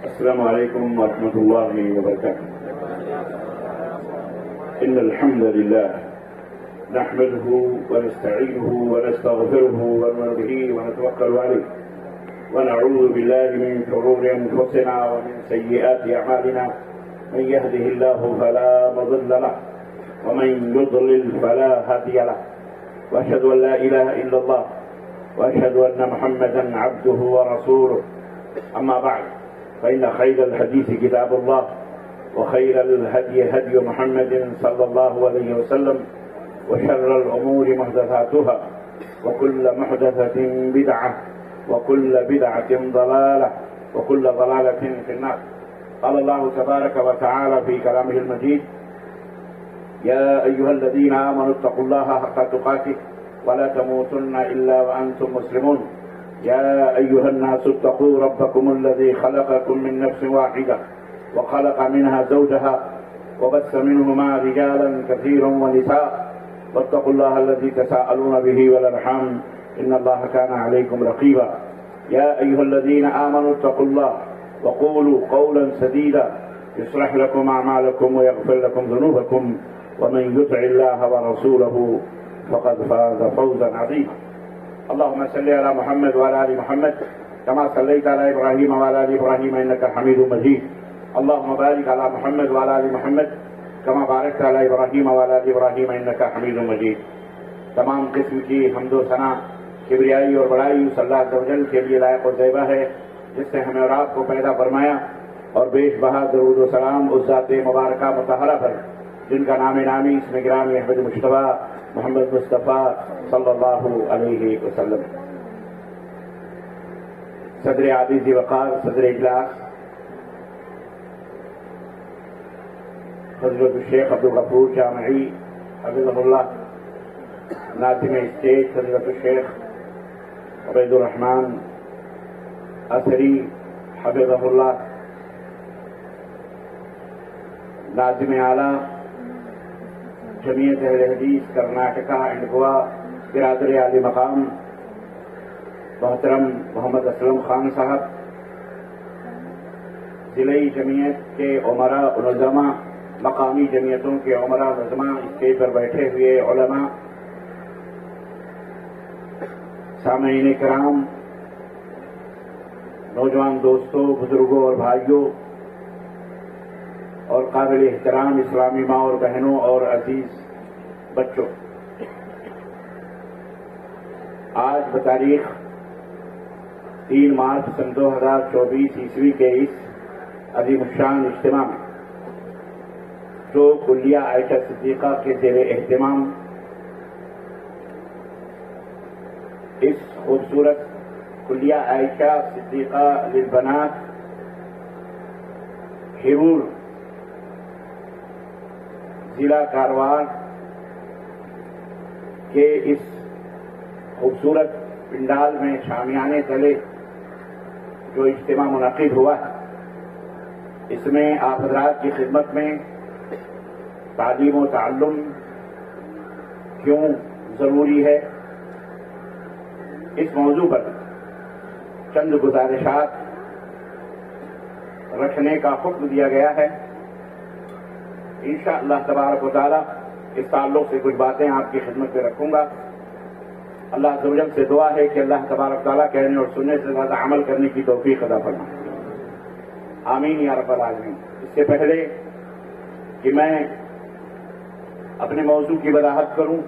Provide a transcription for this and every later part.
السلام عليكم ورحمة الله وبركاته. إن الحمد لله نحمده ونستعينه ونستغفره ونؤمن به ونتوكل عليه ونعوذ بالله من شرور أنفسنا ومن سيئات أعمالنا. من يهده الله فلا مضل له ومن يضلل فلا هادي له، وأشهد أن لا إله إلا الله وأشهد أن محمدا عبده ورسوله. أما بعد، فإن خير الحديث كتاب الله وخير الهدي هدي محمد صلى الله عليه وسلم، وشر الأمور محدثاتها وكل محدثة بدعة وكل بدعة ضلالة وكل ضلالة في النار. قال الله تبارك وتعالى في كلامه المجيد: يا أيها الذين آمنوا اتقوا الله حق تقاته ولا تموتن إلا وأنتم مسلمون. يا أيها الناس اتقوا ربكم الذي خلقكم من نفس واحدة وخلق منها زوجها وبث منهما رجالا كثيرا ونساء، واتقوا الله الذي تساءلون به والأرحام إن الله كان عليكم رقيبا. يا أيها الذين آمنوا اتقوا الله وقولوا قولا سديدا يصلح لكم أعمالكم ويغفر لكم ذنوبكم، ومن يطع الله ورسوله فقد فاز فوزا عظيما. اللهم صل على محمد وعلى آل محمد كما صليت على إبراهيم وعلى آل إبراهيم إنك حميد مجيد. اللهم بارك على محمد وعلى آل محمد كما باركت على إبراهيم وعلى آل إبراهيم إنك حميد مجيد. تمام قسم کی حمد و ثنا، کبریائی اور بڑائی اس اللہ عز و جل کے لیے لائق و زیبہ ہے جس نے ہمیں اور آپ کو پیدا فرمایا، اور بیش بہا درود و سلام اس ذات مبارکہ مطہرہ پر جن کا نام نامی اس میں گرامی احمد مصطفیٰ محمد مصطفیٰ صلی اللہ علیہ وسلم. صدر عزیز وقار، صدر اجلاس حضرت الشیخ عبدالغفور جامعی حفظہ اللہ، ناظم اسٹیج حضرت الشیخ عبید الرحمن اثری حفظہ اللہ، ناظم اعلیٰ جمعیت اہل حدیث کرناٹکا اینڈ گوا، برادر عالی مقام محترم محمد اسلم خان صاحب، ضلعی جمعیت کے عمراء نظماء، مقامی جمعیتوں کے عمراء نظماء، اسٹیج پر بیٹھے ہوئے علماء، سامعین کرام، نوجوان دوستوں، بزرگوں اور بھائیوں، اور قابل احترام اسلامی ماں اور بہنوں اور عزیز بچوں، آج بتاریخ 3 مارچ سن 2024 عیسوی کے اس عظیم الشان اجتماع میں جو کلیہ عائشہ صدیقہ کے زیر اہتمام اس خوبصورت کلیہ عائشہ صدیقہ للبنات ہیرور ضلع کاروان کے اس خوبصورت پنڈال میں شامیانے تلے جو اجتماع منعقد ہوا ہے، اس میں آپ حضرات کی خدمت میں تعلیم و تعلم کیوں ضروری ہے، اس موضوع پر چند گزارشات رکھنے کا حکم دیا گیا ہے. انشاءاللہ تبارک و تعالی اس تعلق سے کچھ باتیں آپ کی خدمت میں رکھوں گا. اللہ عز و جل سے دعا ہے کہ اللہ تبارک و تعالی کہنے اور سننے سے زیادہ عمل کرنے کی توفیق عطا فرمائے. آمین یا رب العالمین. اس سے پہلے کہ میں اپنے موضوع کی وضاحت کروں،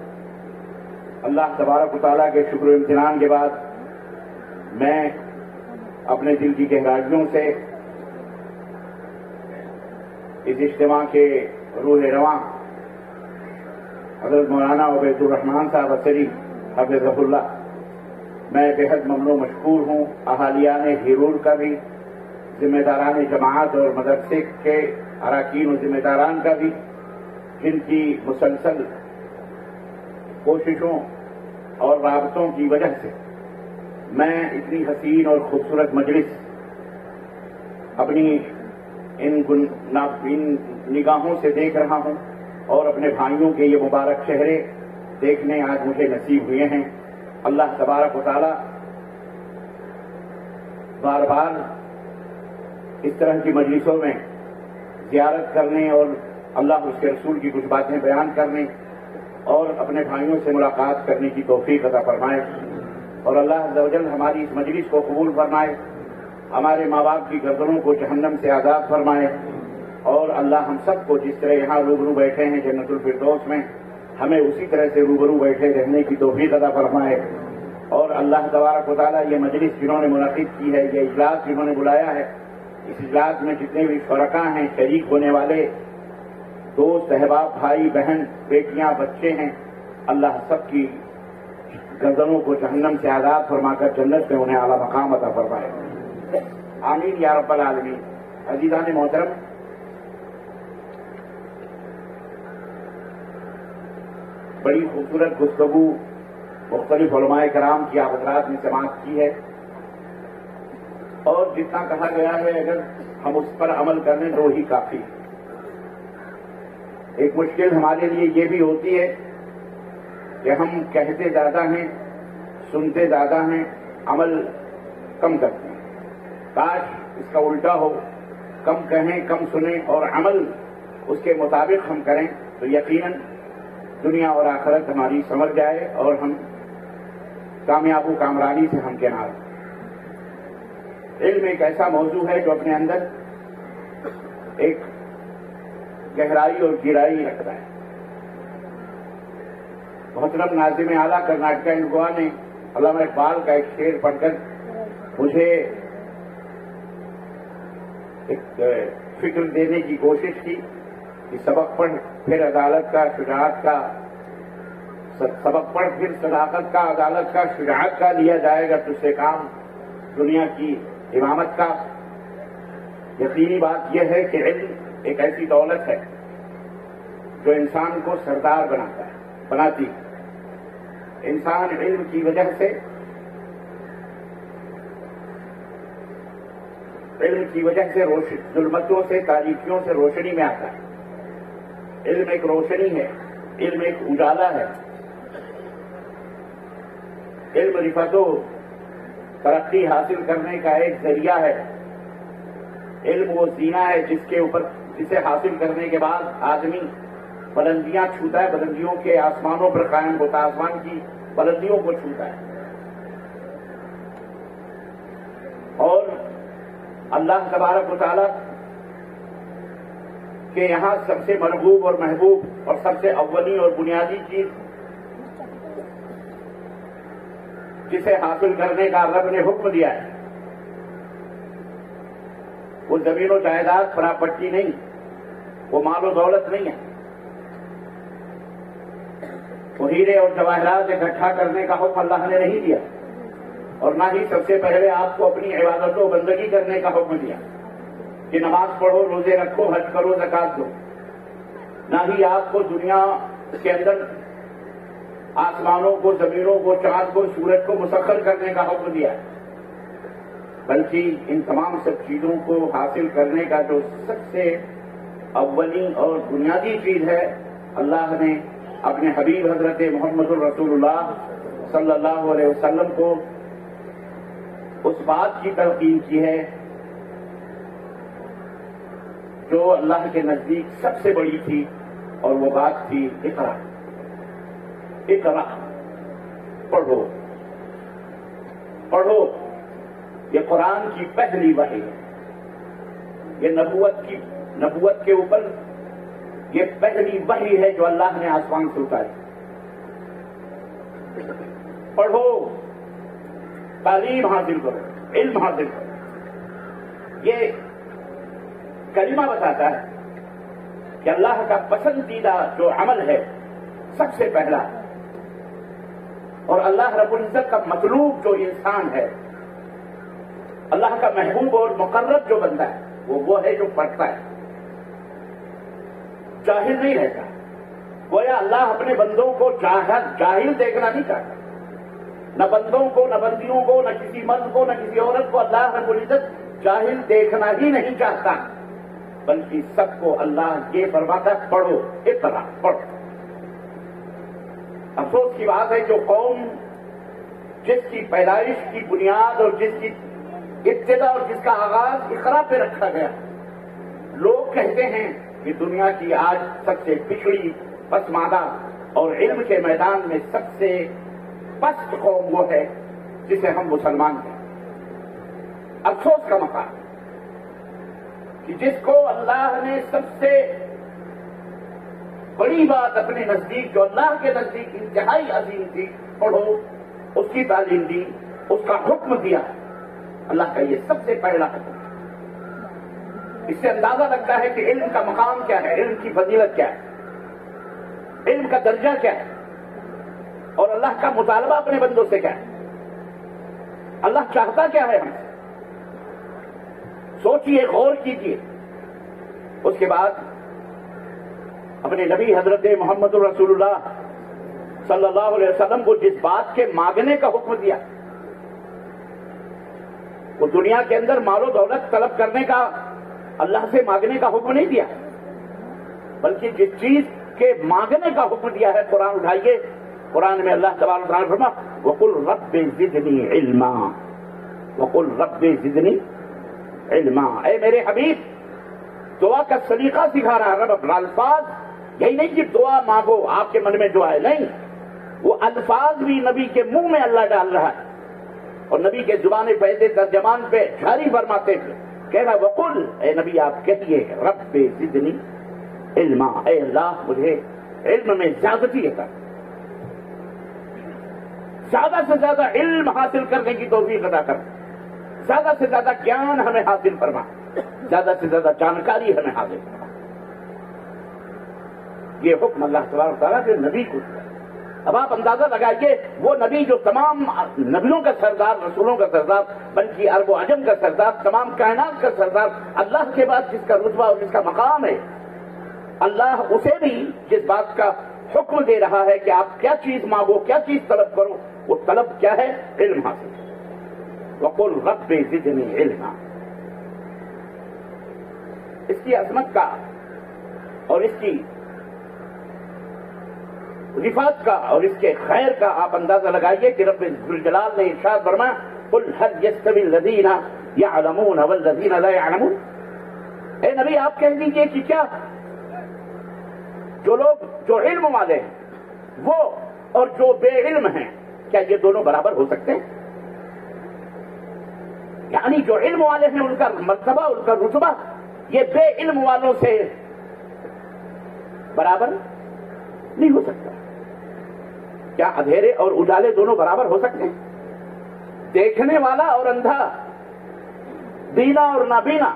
اللہ تبارک و تعالیٰ کے شکر و امتنان کے بعد میں اپنے دل کی گہرائیوں سے اس اجتماع کے روح رواں حضرت مولانا عبید الرحمن صاحب اثری حفظہ اللہ، میں بےحد ممنون مشکور ہوں. اہالیان ہیرور کا بھی، ذمہ داران جماعت اور مدرسے کے اراکین و ذمہ داران کا بھی، جن کی مسلسل کوششوں اور رابطوں کی وجہ سے میں اتنی حسین اور خوبصورت مجلس اپنی ان نگاہوں سے دیکھ رہا ہوں، اور اپنے بھائیوں کے یہ مبارک چہرے دیکھنے آج مجھے نصیب ہوئے ہیں. اللہ تبارک و تعالی بار بار اس طرح کی مجلسوں میں زیارت کرنے اور اللہ اس کے رسول کی کچھ باتیں بیان کرنے اور اپنے بھائیوں سے ملاقات کرنے کی توفیق عطا فرمائے، اور اللہ عز و جل ہماری اس مجلس کو قبول فرمائے، ہمارے ماں باپ کی گردنوں کو جہنم سے آزاد فرمائے، اور اللہ ہم سب کو جس طرح یہاں روبرو بیٹھے ہیں جنت الفردوس میں، ہمیں اسی طرح سے روبرو بیٹھے رہنے کی توفیق عطا فرمائے، اور اللہ تبارک و تعالیٰ یہ مجلس جنہوں نے منعقد کی ہے، یہ اجلاس جنہوں نے بلایا ہے، اس اجلاس میں جتنے بھی شرکاء ہیں، شریک ہونے والے دوست احباب، بھائی بہن، بیٹیاں، بچے ہیں، اللہ سب کی گردنوں کو جہنم سے آزاد فرما کر جنت میں انہیں اعلیٰ مقام عطا فرمائے، آمین یا رب العالمین۔ عزیزان محترم، بڑی خوبصورت گفتگو مختلف علماء کرام کی آپ حضرات نے سماعت کی ہے، اور جتنا کہا گیا ہے اگر ہم اس پر عمل کر لیں تو ہی کافی۔ ایک مشکل ہمارے لیے یہ بھی ہوتی ہے کہ ہم کہتے زیادہ ہیں، سنتے زیادہ ہیں، عمل کم کرتے ہیں۔ کاش اس کا الٹا ہو، کم کہیں، کم سنیں اور عمل اس کے مطابق ہم کریں تو یقیناً دنیا اور آخرت ہماری سنور جائے اور ہم کامیاب و کامرانی سے ہمکنار۔ علم ایک ایسا موضوع ہے جو اپنے اندر ایک گہرائی اور گہرائی رکھتا ہے۔ محترم ناظم اعلیٰ کرناٹک اینڈ گوا نے علامہ اقبال کا ایک شعر پڑھ کر مجھے ایک فکر دینے کی کوشش کی کہ سبق پڑھ پھر عدالت کا، شجاعت کا، سبق پڑھ پھر صداقت کا، عدالت کا، شجاعت کا لیا جائے گا تجھ سے کام دنیا کی امامت کا۔ یقینی بات یہ ہے کہ علم ایک ایسی دولت ہے جو انسان کو سردار بناتی ہے۔ انسان علم کی وجہ سے ظلمتوں سے، تاریکیوں سے روشنی میں آتا ہے۔ علم ایک روشنی ہے، علم ایک اجالا ہے، علم رفعت و ترقی حاصل کرنے کا ایک ذریعہ ہے۔ علم وہ زینہ ہے جسے حاصل کرنے کے بعد آدمی بلندیاں چھوتا ہے، بلندیوں کے آسمانوں پر قائم ہوتا ہے، آسمان کی بلندیوں کو چھوتا ہے۔ اور اللہ تبارک و تعالیٰ کے یہاں سب سے مرغوب اور محبوب اور سب سے اولی اور بنیادی چیز جسے حاصل کرنے کا رب نے حکم دیا ہے وہ زمین و جائیداد، پراپرٹی نہیں، وہ مال و دولت نہیں ہے، وہ ہیرے اور جواہرات اکٹھا کرنے کا حکم اللہ نے نہیں دیا، اور نہ ہی سب سے پہلے آپ کو اپنی عبادت و بندگی کرنے کا حکم دیا کہ نماز پڑھو، روزے رکھو، حج کرو، زکات دو۔ نہ ہی آپ کو دنیا کے اندر آسمانوں کو، زمینوں کو، چاند کو، سورج کو مسخر کرنے کا حکم دیا، بلکہ ان تمام سب چیزوں کو حاصل کرنے کا جو سب سے اولی اور بنیادی چیز ہے، اللہ نے اپنے حبیب حضرت محمد الرسول اللہ صلی اللہ علیہ وسلم کو اس بات کی تلقین کی ہے جو اللہ کے نزدیک سب سے بڑی تھی، اور وہ بات تھی اقرا، اقرا، پڑھو پڑھو۔ یہ قرآن کی پہلی وحی ہے، یہ نبوت کے اوپر یہ پہلی وحی ہے جو اللہ نے آسمان سے اتاری۔ پڑھو، تعلیم حاصل کرو، علم حاصل کرو۔ یہ کلمہ بتاتا ہے کہ اللہ کا پسندیدہ جو عمل ہے سب سے پہلا، اور اللہ رب العزت کا مطلوب جو انسان ہے، اللہ کا محبوب اور مقرب جو بندہ ہے، وہ ہے جو پڑھتا ہے، جاہل نہیں رہتا۔ گویا اللہ اپنے بندوں کو جاہل دیکھنا نہیں چاہتا، نہ بندوں کو، نہ بندیوں کو، نہ کسی مرد کو، نہ کسی عورت کو اللہ رب العزت جاہل دیکھنا ہی نہیں چاہتا، بلکہ سب کو اللہ یہ فرماتا ہے پڑھو، اقرا، پڑھو۔ افسوس کی بات ہے جو قوم جس کی پیدائش کی بنیاد اور جس کی ابتدا اور جس کا آغاز اقرا پہ رکھا گیا. لوگ کہتے ہیں کہ دنیا کی آج سب سے پچھڑی پسماندہ اور علم کے میدان میں سب سے پست قوم وہ ہے جسے ہم مسلمان ہیں. افسوس کا مقام کہ جس کو اللہ نے سب سے بڑی بات اپنے نزدیک، جو اللہ کے نزدیک انتہائی عظیم تھی، پڑھو، اس کی تعلیم دی، اس کا حکم دیا، اللہ کا یہ سب سے پہلا حکم. اس سے اندازہ لگتا ہے کہ علم کا مقام کیا ہے، علم کی فضیلت کیا ہے، علم کا درجہ کیا ہے، اور اللہ کا مطالبہ اپنے بندوں سے کیا ہے، اللہ چاہتا کیا ہے ہم سے. سوچئے، غور کیجئے. اس کے بعد اپنے نبی حضرت محمد رسول اللہ صلی اللہ علیہ وسلم کو جس بات کے مانگنے کا حکم دیا، وہ دنیا کے اندر مال و دولت طلب کرنے کا، اللہ سے مانگنے کا حکم نہیں دیا، بلکہ جس چیز کے مانگنے کا حکم دیا ہے. قرآن اٹھائیے، قرآن میں اللہ تبارک و تعالیٰ فرما وَقُلْ رَبِّ زِدْنِي عِلْمًا، وَقُلْ رَبِّ زِدْنِي عِلْمًا. اے میرے حبیب، دعا کا سلیقہ سکھا رہا ہے رب. اپنا الفاظ یہی نہیں کہ دعا مانگو آپ کے من میں جو ہے، نہیں، وہ الفاظ بھی نبی کے منہ میں اللہ ڈال رہا ہے اور نبی کے زبان پہلے ترجمان پہ جاری فرماتے تھے. کہہ رہا وقل، اے نبی آپ کہیے رب زدنی علما، اے اللہ مجھے علم میں زیادتی عطا، زیادہ سے زیادہ علم حاصل کرنے کی توفیق عطا کر، زیادہ سے زیادہ گیان ہمیں حاصل فرما، زیادہ سے زیادہ جانکاری ہمیں حاصل فرما. یہ حکم اللہ تبارک تعالیٰ کے نبی کو دیا. اب آپ اندازہ لگائیے، وہ نبی جو تمام نبیوں کا سردار، رسولوں کا سردار، بلکہ عرب و عجم کا سردار، تمام کائنات کا سردار، اللہ کے بعد جس کا رتبہ اور جس کا مقام ہے، اللہ اسے بھی جس بات کا حکم دے رہا ہے کہ آپ کیا چیز مانگو، کیا چیز طلب کرو، وہ طلب کیا ہے؟ علم حاصل. وَقُلْ رَبِّ زِدْنِي عِلْمًا. اس کی عظمت کا اور اس کی رفعت کا اور اس کے خیر کا آپ اندازہ لگائیے کہ رب ذوالجلال نے ارشاد فرمایا قل هل يستوي الذين يعلمون والذين لا يعلمون. اے نبی آپ کہہ دیجئے کہ کیا جو لوگ جو علم والے ہیں وہ اور جو بے علم ہیں، کیا یہ دونوں برابر ہو سکتے ہیں؟ یعنی جو علم والے ہیں ان کا مرتبہ، ان کا رتبہ یہ بے علم والوں سے برابر نہیں ہو سکتا. کیا اندھیرے اور اجالے دونوں برابر ہو سکتے ہیں؟ دیکھنے والا اور اندھا، بینا اور نابینا،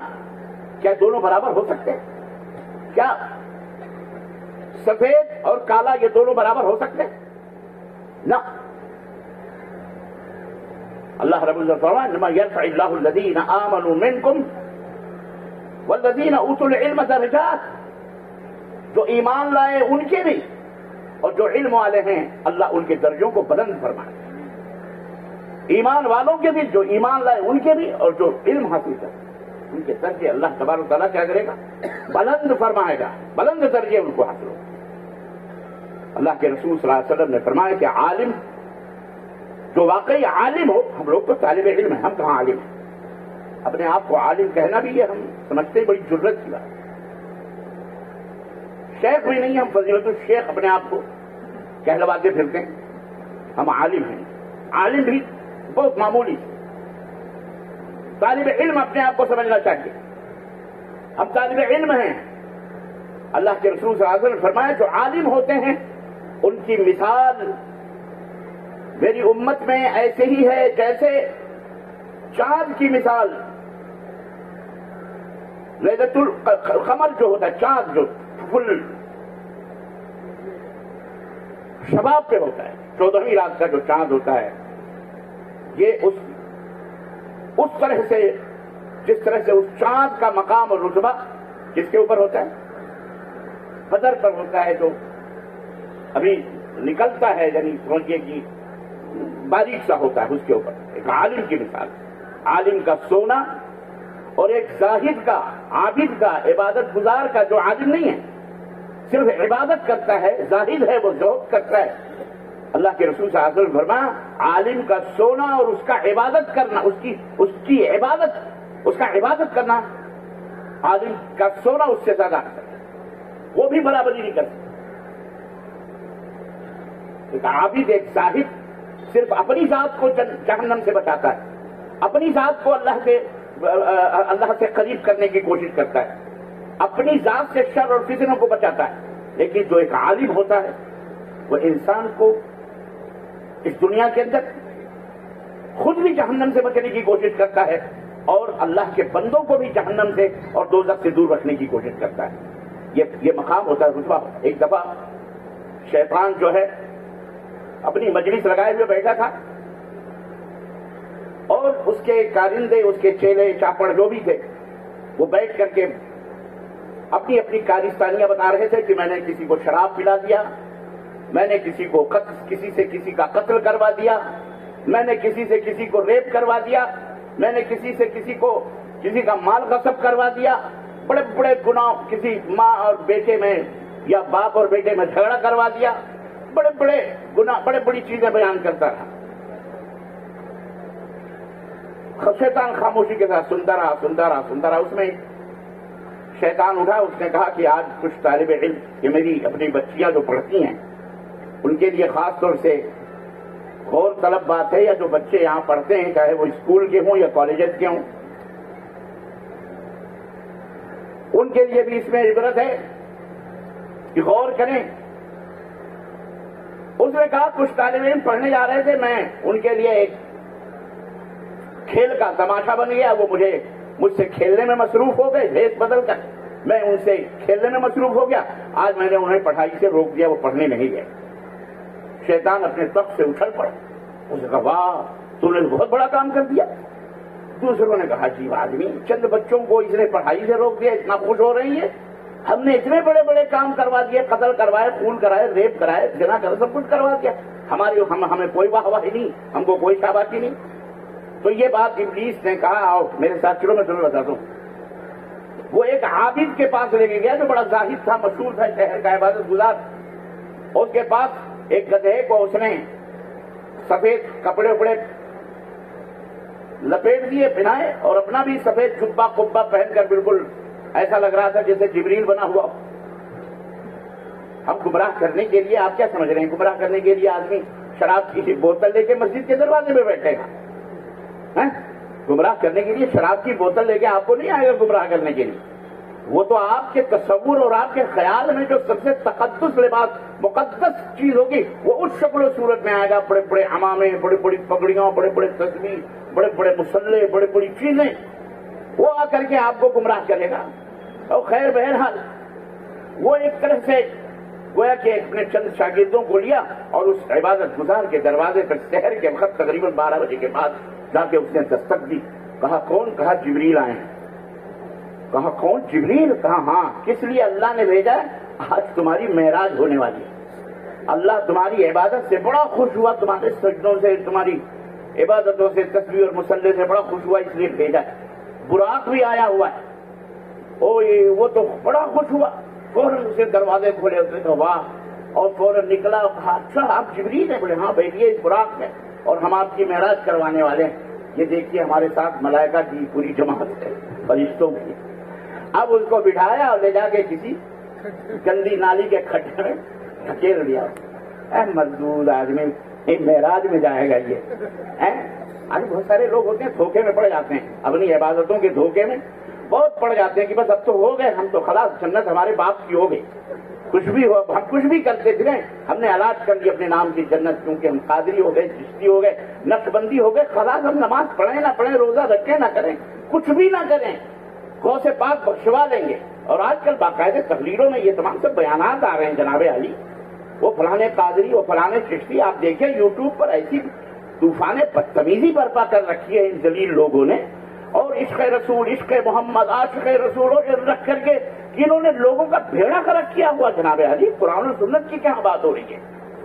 کیا دونوں برابر ہو سکتے ہیں؟ کیا سفید اور کالا یہ دونوں برابر ہو سکتے ہیں؟ نہ. اللہ رب العزت فرمایا انما يرفع الله الذين آمنوا منكم والذين اوتوا العلم درجات. جو ایمان لائے ان کے بھی اور جو علم والے ہیں اللہ ان کے درجوں کو بلند فرمائے. ایمان والوں کے بھی، جو ایمان لائے ان کے بھی، اور جو علم حاصل کرے ان کے درجے اللہ تبارک و تعالیٰ کیا کرے گا؟ بلند فرمائے گا، بلند درجے ان کو حاصل ہو. اللہ کے رسول صلی اللہ علیہ وسلم نے فرمایا کہ عالم جو واقعی عالم ہو، ہم لوگ تو طالب علم ہیں، ہم کہاں عالم ہیں؟ اپنے آپ کو عالم کہنا بھی ہے ہم سمجھتے ہیں بڑی جرت کی بات. شیخ بھی نہیں، ہم فضیلت الشیخ اپنے آپ کو کہلواتے پھرتے ہیں، ہم عالم ہیں. عالم بھی بہت معمولی. طالب علم اپنے آپ کو سمجھنا چاہیے، ہم طالب علم ہیں. اللہ کے رسول صلی اللہ علیہ وسلم نے فرمایا جو عالم ہوتے ہیں ان کی مثال میری امت میں ایسے ہی ہے جیسے چاند کی مثال. لیلۃ القمر جو ہوتا ہے، چاند جو فل شباب پہ ہوتا ہے، 14ویں رات کا جو چاند ہوتا ہے، یہ اس طرح سے جس طرح سے اس چاند کا مقام اور رتبہ کس کے اوپر ہوتا ہے؟ بدر پر ہوتا ہے، جو ابھی نکلتا ہے، یعنی سمجھیے کہ باریک سا ہوتا ہے، اس کے اوپر ایک عالم کی مثال. عالم کا سونا اور ایک زاہد کا، عابد کا، عبادت گزار کا جو عالم نہیں ہے، صرف عبادت کرتا ہے، زاہد ہے، وہ زہد کرتا ہے. اللہ کے رسول صلی اللہ علیہ وسلم فرمایا عالم کا سونا اور اس کا عبادت کرنا، اس کی عبادت، اس کا عبادت کرنا، عالم کا سونا اس سے زیادہ ہے، وہ بھی برابری نہیں کر سکتا۔ ایک عابد، ایک زاہد صرف اپنی ذات کو جہنم سے بچاتا ہے، اپنی ذات کو اللہ سے قریب کرنے کی کوشش کرتا ہے، اپنی ذات سے شر اور فتنوں کو بچاتا ہے۔ لیکن جو ایک عالم ہوتا ہے وہ انسان کو اس دنیا کے اندر خود بھی جہنم سے بچنے کی کوشش کرتا ہے اور اللہ کے بندوں کو بھی جہنم سے اور دوزخ سے دور رکھنے کی کوشش کرتا ہے۔ یہ مقام ہوتا ہے رتبہ۔ ایک دفعہ شیطان جو ہے اپنی مجلس لگائے ہوئے بیٹھا تھا اور اس کے کارندے، اس کے چیلے چاپڑ جو بھی تھے وہ بیٹھ کر کے اپنی اپنی کارستانیاں بتا رہے تھے کہ میں نے کسی کو شراب پلا دیا، میں نے کسی سے کسی کا قتل کروا دیا، میں نے کسی سے کسی کو ریپ کروا دیا، میں نے کسی سے کسی کا مال غصب کروا دیا، بڑے بڑے گناہ، کسی ماں اور بیٹے میں یا باپ اور بیٹے میں جھگڑا کروا دیا، بڑے بڑے گناہ، بڑے بڑی چیزیں بیان کرتا رہا۔ شیطان خاموشی کے ساتھ سنتا رہا۔ اس میں شیطان اٹھا، اس نے کہا کہ آج کچھ طالب علم، یہ میری اپنی بچیاں جو پڑھتی ہیں ان کے لیے خاص طور سے غور طلب بات ہے، یا جو بچے یہاں پڑھتے ہیں چاہے وہ اسکول کے ہوں یا کالجز کے ہوں، ان کے لیے بھی اس میں عبرت ہے کہ غور کریں۔ اس نے کہا کچھ طالب علم پڑھنے جا رہے تھے، میں ان کے لیے ایک کھیل کا تماشا بن گیا، وہ مجھ سے کھیلنے میں مصروف ہو گئے، بھیس بدل کر میں ان سے کھیلنے میں مصروف ہو گیا، آج میں نے انہیں پڑھائی سے روک دیا، وہ پڑھنے نہیں گئے۔ شیطان اپنے تخت سے اچھل پڑا، اس نے کہا واہ تم نے بہت بڑا کام کر دیا۔ دوسروں نے کہا عجیب آدمی، چند بچوں کو اس نے پڑھائی سے روک دیا، اتنا خوش ہو رہی ہے، ہم نے اتنے بڑے بڑے کام کروا دیے، قتل کروائے، خون کرائے، ریپ کرائے، زنا کرائے، سب کچھ کروا دیا، ہمیں کوئی واہ واہی نہیں، ہم کو کوئی شاباشی نہیں۔ تو یہ بات ابلیس نے کہا آؤ میرے ساتھ چلو، میں تمہیں بتاتا ہوں۔ وہ ایک عابد کے پاس لے کے گیا جو بڑا زاہد تھا، مشہور تھا شہر کا عبادت گزار۔ اس کے پاس ایک گدھے کو اس نے سفید کپڑے وپڑے لپیٹ دیے، پہنائے، اور اپنا بھی سفید جبہ قبہ پہن کر بالکل ایسا لگ رہا تھا جیسے جبریل بنا ہوا۔ ہم گمراہ کرنے کے لیے، آپ کیا سمجھ رہے ہیں گمراہ کرنے کے لیے آدمی شراب کی بوتل لے کے مسجد کے دروازے میں بیٹھے گا؟ گمراہ کرنے کے لیے شراب کی بوتل لے کے آپ کو نہیں آئے گا گمراہ کرنے کے لیے، وہ تو آپ کے تصور اور آپ کے خیال میں جو سب سے تقدس لباس، مقدس چیز ہوگی، وہ اس شکل و صورت میں آئے گا، بڑے بڑے عمامے، بڑی بڑی پگڑیاں، بڑے بڑے تسبیح، بڑے بڑے مسلح، بڑی بڑی چیزیں، وہ آ کر کے آپ کو گمراہ کرے گا۔ اور خیر بہرحال وہ ایک طرح سے گویا کہ اپنے چند شاگردوں کو لیا اور اس عبادت گزار کے دروازے پر شہر کے وقت تقریباً 12 بجے کے بعد جا کے اس نے دستک دی۔ کہا کون؟ کہا جبریل آئے ہیں۔ کہا کون؟ جبریل؟ کہا ہاں۔ کس لیے؟ اللہ نے بھیجا ہے، آج تمہاری معراج ہونے والی ہے، اللہ تمہاری عبادت سے بڑا خوش ہوا، تمہارے سجدوں سے، تمہاری عبادتوں سے، تسبیح اور مصلی سے بڑا خوش ہوا، اس لیے بھیجا ہے۔ براق بھی آیا ہوا ہے۔ وہ تو بڑا خوش ہوا، فوراً اسے دروازے کھولے، اس نے کہا واہ، اور فوراً نکلا اور کہا اچھا آپ جبریل ہیں؟ بولے ہاں بیٹھیے، اس براق میں، اور ہم آپ کی معراج کروانے والے ہیں، یہ دیکھیے ہمارے ساتھ ملائکہ کی پوری جماعت ہے، فرشتوں کی۔ اب اس کو بٹھایا اور لے جا کے کسی گندی نالی کے کھڈے میں دھکیل دیا۔ اے مردود آدمی، معراج میں جائے گا یہ؟ آج بہت سارے لوگ ہوتے ہیں دھوکے میں پڑ جاتے ہیں، اپنی عبادتوں کے دھوکے میں بہت پڑ جاتے ہیں کہ بس اب تو ہو گئے، ہم تو خلاص جنت ہمارے باپ کی ہو گئی، کچھ بھی ہو، ہم کچھ بھی کرتے تھے، ہم نے علاج کر لی اپنے نام کی جنت، کیونکہ ہم قادری ہو گئے، چشتی ہو گئے، نقشبندی ہو گئے، خلاص ہم نماز پڑھیں نہ پڑھیں، روزہ رکھیں نہ کریں، کچھ بھی نہ کریں، غوث پاک بخشوا لیں گے۔ اور آج کل باقاعدہ تقریروں میں یہ تمام سب بیانات آ رہے ہیں جناب علی، وہ فلانے قادری، وہ فلانے چشتی، آپ دیکھیں یوٹیوب پر ایسی طوفان بدتمیزی برپا کر رکھی ہے ان ذلیل لوگوں نے، اور عشق رسول، عشق محمد، عاشق رسول رکھ کر کے انہوں نے لوگوں کا بھیڑا کرک کیا ہوا جناب علی۔ قرآن و سنت کی کیا بات ہو رہی ہے؟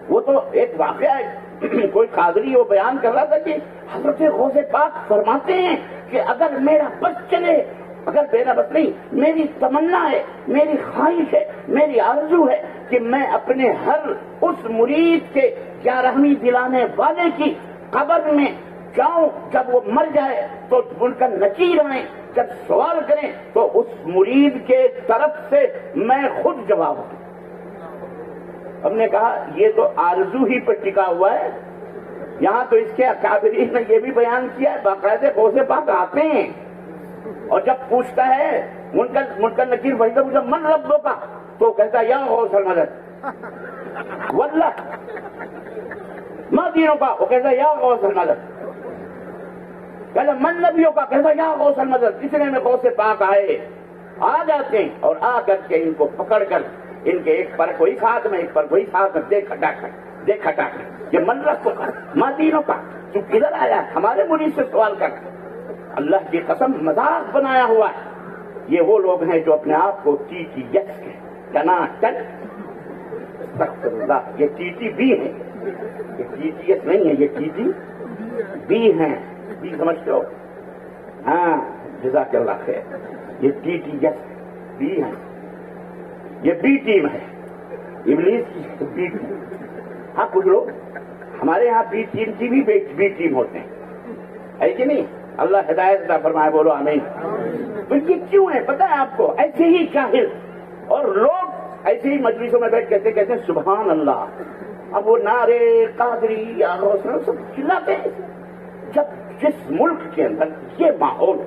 وہ تو ایک واقعہ ہے، کوئی قادری وہ بیان کر رہا تھا کہ حضرت غوث پاک فرماتے ہیں کہ اگر میرا بس چلے، اگر میرا بس نہیں، میری تمنا ہے، میری خواہش ہے، میری آرزو ہے کہ میں اپنے ہر اس مرید کے 11ویں دلانے والے کی قبر میں جاؤں، جب وہ مر جائے تو ان کا نکیر آئے، جب سوال کریں تو اس مرید کے طرف سے میں خود جواب دوں۔ ہم نے کہا یہ تو آرزو ہی پر ٹکا ہوا ہے، یہاں تو اس کے اکابرین نے یہ بھی بیان کیا ہے، باقاعدہ غوث پاک آتے ہیں اور جب پوچھتا ہے منکر نکیر وہی تو مجھے من ربوں کا، تو کہتا ہے یا غوث المدد واللہ ما دینوں کا، وہ کہتا ہے یا غوث المدد، کہتا من نبیوں کا، کہتا ہے یا غوث المدد۔ اتنے میں غوث پاک آ جاتے ہیں اور آ کر کے ان کو پکڑ کر ان کے ایک پر کوئی ساتھ میں ایک پر کوئی ساتھ میں دیکھ ہٹا کر یہ من ربوں کا ما دینوں کا، تو کدھر آیا ہمارے مرید سے سوال کر، اللہ کی قسم مذاق بنایا ہوا ہے۔ یہ وہ لوگ ہیں جو اپنے آپ کو ٹی ٹی یس کے ٹناٹن، استغفر اللہ، یہ ٹی ٹی بی ہیں، یہ ٹی ٹی یس نہیں ہے، یہ ٹی ٹی بی ہیں، بی سمجھتے ہو؟ ہاں جزاک اللہ خیر، یہ ٹی ٹی یس بی ہیں، یہ بی ٹیم ہے، ابلیس کی بی ٹیم۔ ہاں کچھ لوگ ہمارے یہاں بی ٹیم کی بھی بی ٹیم ہوتے ہیں، ہے کہ نہیں؟ اللہ ہدایت عطا فرمائے، بولو آمین۔ تو یہ کیوں ہے پتہ ہے آپ کو؟ ایسے ہی جاہل اور لوگ ایسے ہی مجلسوں میں بیٹھ کہتے ہیں سبحان اللہ، اب وہ نعرے قادری یا غوث سب چلاتے ہیں۔ جب جس ملک کے اندر یہ ماحول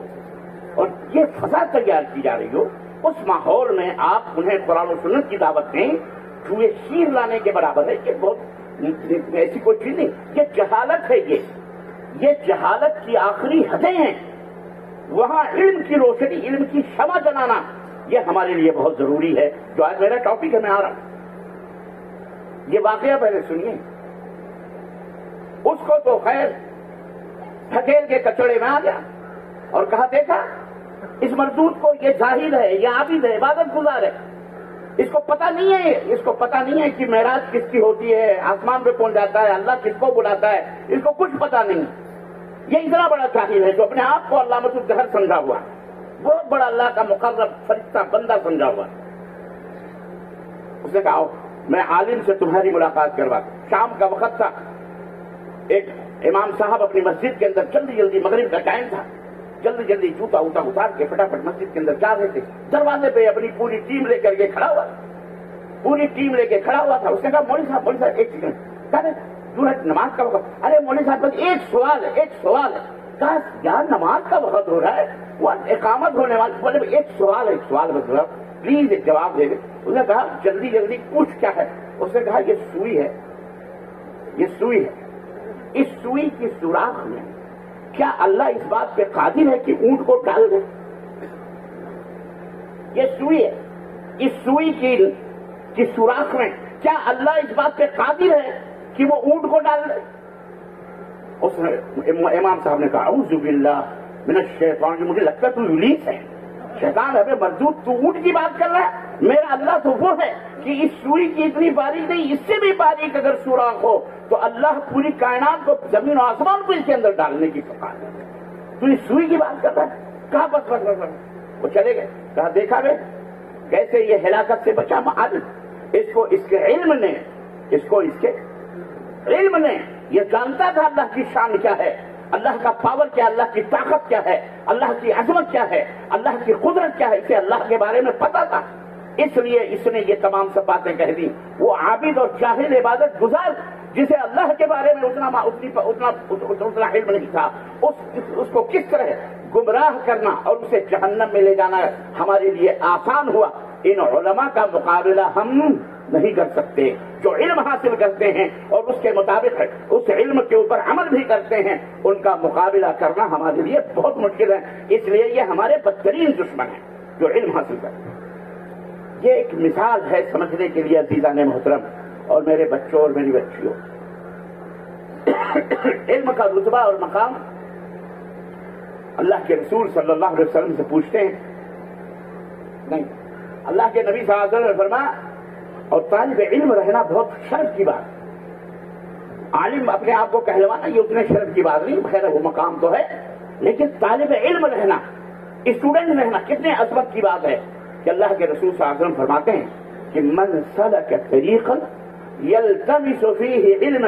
اور یہ فضا تیار کی جا رہی ہو، اس ماحول میں آپ انہیں قرآن و سنت کی دعوت دیں، جو یہ شیر لانے کے برابر ہے، یہ بہت ایسی کوئی چیز نہیں، یہ جہالت ہے، یہ جہالت کی آخری حدیں ہیں۔ وہاں علم کی روشنی، علم کی شمع جلانا، یہ ہمارے لیے بہت ضروری ہے، جو آج میرا ٹاپک ہے۔ میں آ رہا ہوں، یہ واقعہ پہلے سنیے۔ اس کو تو خیر دھکیل کے کچڑے میں آ گیا اور کہا دیکھا اس مردود کو، یہ زاہد ہے، یہ عابد ہے، عبادت گزار ہے، اس کو پتہ نہیں ہے کہ معراج کس کی ہوتی ہے، آسمان پہ کون جاتا ہے، اللہ کس کو بلاتا ہے، اس کو کچھ پتہ نہیں۔ یہ اتنا بڑا جاہل ہے جو اپنے آپ کو علامۃ الدہر سمجھا ہوا، بہت بڑا اللہ کا مقرب فرشتہ بندہ سمجھا ہوا۔ اس نے کہا میں عالم سے تمہاری ملاقات کرواتا۔ شام کا وقت تھا، ایک امام صاحب اپنی مسجد کے اندر جلدی مغرب کا ٹائم تھا، جلدی جوتا اتار کے فٹافٹ مسجد کے اندر جا رہے تھے۔ دروازے پہ اپنی پوری ٹیم لے کر کے کھڑا ہوا تھا۔ اس نے کہا مولوی صاحب ایک سیکنڈ، نماز کا وقت، ارے مولوی صاحب ایک سوال ہے۔ کہا یار نماز کا وقت ہو رہا ہے، وہ اقامت ہونے والی، بولے ایک سوال مطلب پلیز ایک جواب دے دے۔ اس نے کہا جلدی پوچھ کیا ہے؟ اس نے کہا یہ سوئی ہے، اس سوئی کی سوراخ میں کیا اللہ اس بات پہ قادر ہے کہ اونٹ کو ڈال دے؟ یہ سوئی ہے، اس سوئی کی سوراخ میں کیا اللہ اس بات پہ قادر ہے کہ وہ اونٹ کو ڈال دے؟ اس نے امام صاحب نے کہا اعوذ باللہ من الشیطان، مجھے لگتا ہے تو ابلیس ہے، شیطان ہے مردود، تو اونٹ کی بات کر رہا ہے؟ میرا اللہ تو وہ ہے کہ اس سوئی کی اتنی باریک نہیں، اس سے بھی باریک اگر سوراخ ہو تو اللہ پوری کائنات کو، زمین و آسمان کو اس کے اندر ڈالنے کی فقار ہے، تو اس سوئی کی بات کرتا ہے؟ کہا بس وہ چلے گئے۔ کہا دیکھا گئے کیسے یہ ہلاکت سے بچا معلم، اس کے علم نے یہ جانتا تھا اللہ کی شان کیا ہے، اللہ کا پاور کیا، اللہ کی طاقت کیا ہے، اللہ کی عظمت کیا ہے، اللہ کی قدرت کیا ہے، اسے اللہ کے بارے میں پتا تھا، اس لیے اس نے یہ تمام سب باتیں کہہ دی۔ وہ عابد اور جاہل عبادت گزار جسے اللہ کے بارے میں اتنا علم نہیں تھا، اس کو کس طرح گمراہ کرنا اور اسے جہنم میں لے جانا ہمارے لیے آسان ہوا۔ ان علماء کا مقابلہ ہم نہیں کر سکتے، جو علم حاصل کرتے ہیں اور اس کے مطابق اس علم کے اوپر عمل بھی کرتے ہیں، ان کا مقابلہ کرنا ہمارے لیے بہت مشکل ہے۔ اس لیے یہ ہمارے بدترین دشمن ہیں جو علم حاصل کرتے ہیں۔ یہ ایک مثال ہے سمجھنے کے لیے عزیزان محترم اور میرے بچوں اور میری بچیوں، علم کا رتبہ اور مقام اللہ کے رسول صلی اللہ علیہ وسلم سے پوچھتے ہیں نہیں، اللہ کے نبی صلی اللہ علیہ وسلم نے فرمایا، اور طالب علم رہنا بہت شرف کی بات، عالم اپنے آپ کو کہلوانا یہ اتنے شرف کی بات نہیں، خیر وہ مقام تو ہے، لیکن طالب علم رہنا، اسٹوڈنٹ رہنا کتنے عظمت کی بات ہے کہ اللہ کے رسول صلی اللہ علیہ وسلم فرماتے ہیں کہ من سلک طریقا یلتمس فیہ علما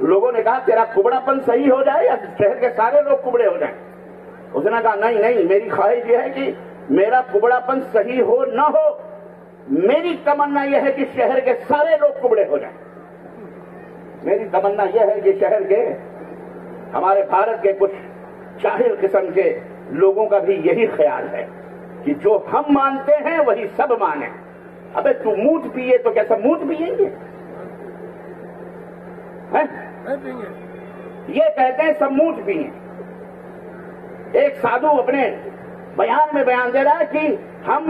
لوگوں نے کہا تیرا کبڑا پن صحیح ہو جائے یا شہر کے سارے لوگ کبڑے ہو جائیں؟ اس نے کہا نہیں، میری خواہش یہ ہے کہ میرا کبڑا پن صحیح ہو نہ ہو، میری تمنا یہ ہے کہ شہر کے سارے لوگ کبڑے ہو جائیں۔ میری تمنا یہ ہے کہ شہر کے، ہمارے بھارت کے کچھ جاہل قسم کے لوگوں کا بھی یہی خیال ہے کہ جو ہم مانتے ہیں وہی سب مانیں۔ ابے تو موت پیے تو کیا سب موت پیئیں گے؟ یہ کہتے ہیں سب موت پیئیں۔ ایک سادھو اپنے بیان میں بیان دے رہا ہے کہ ہم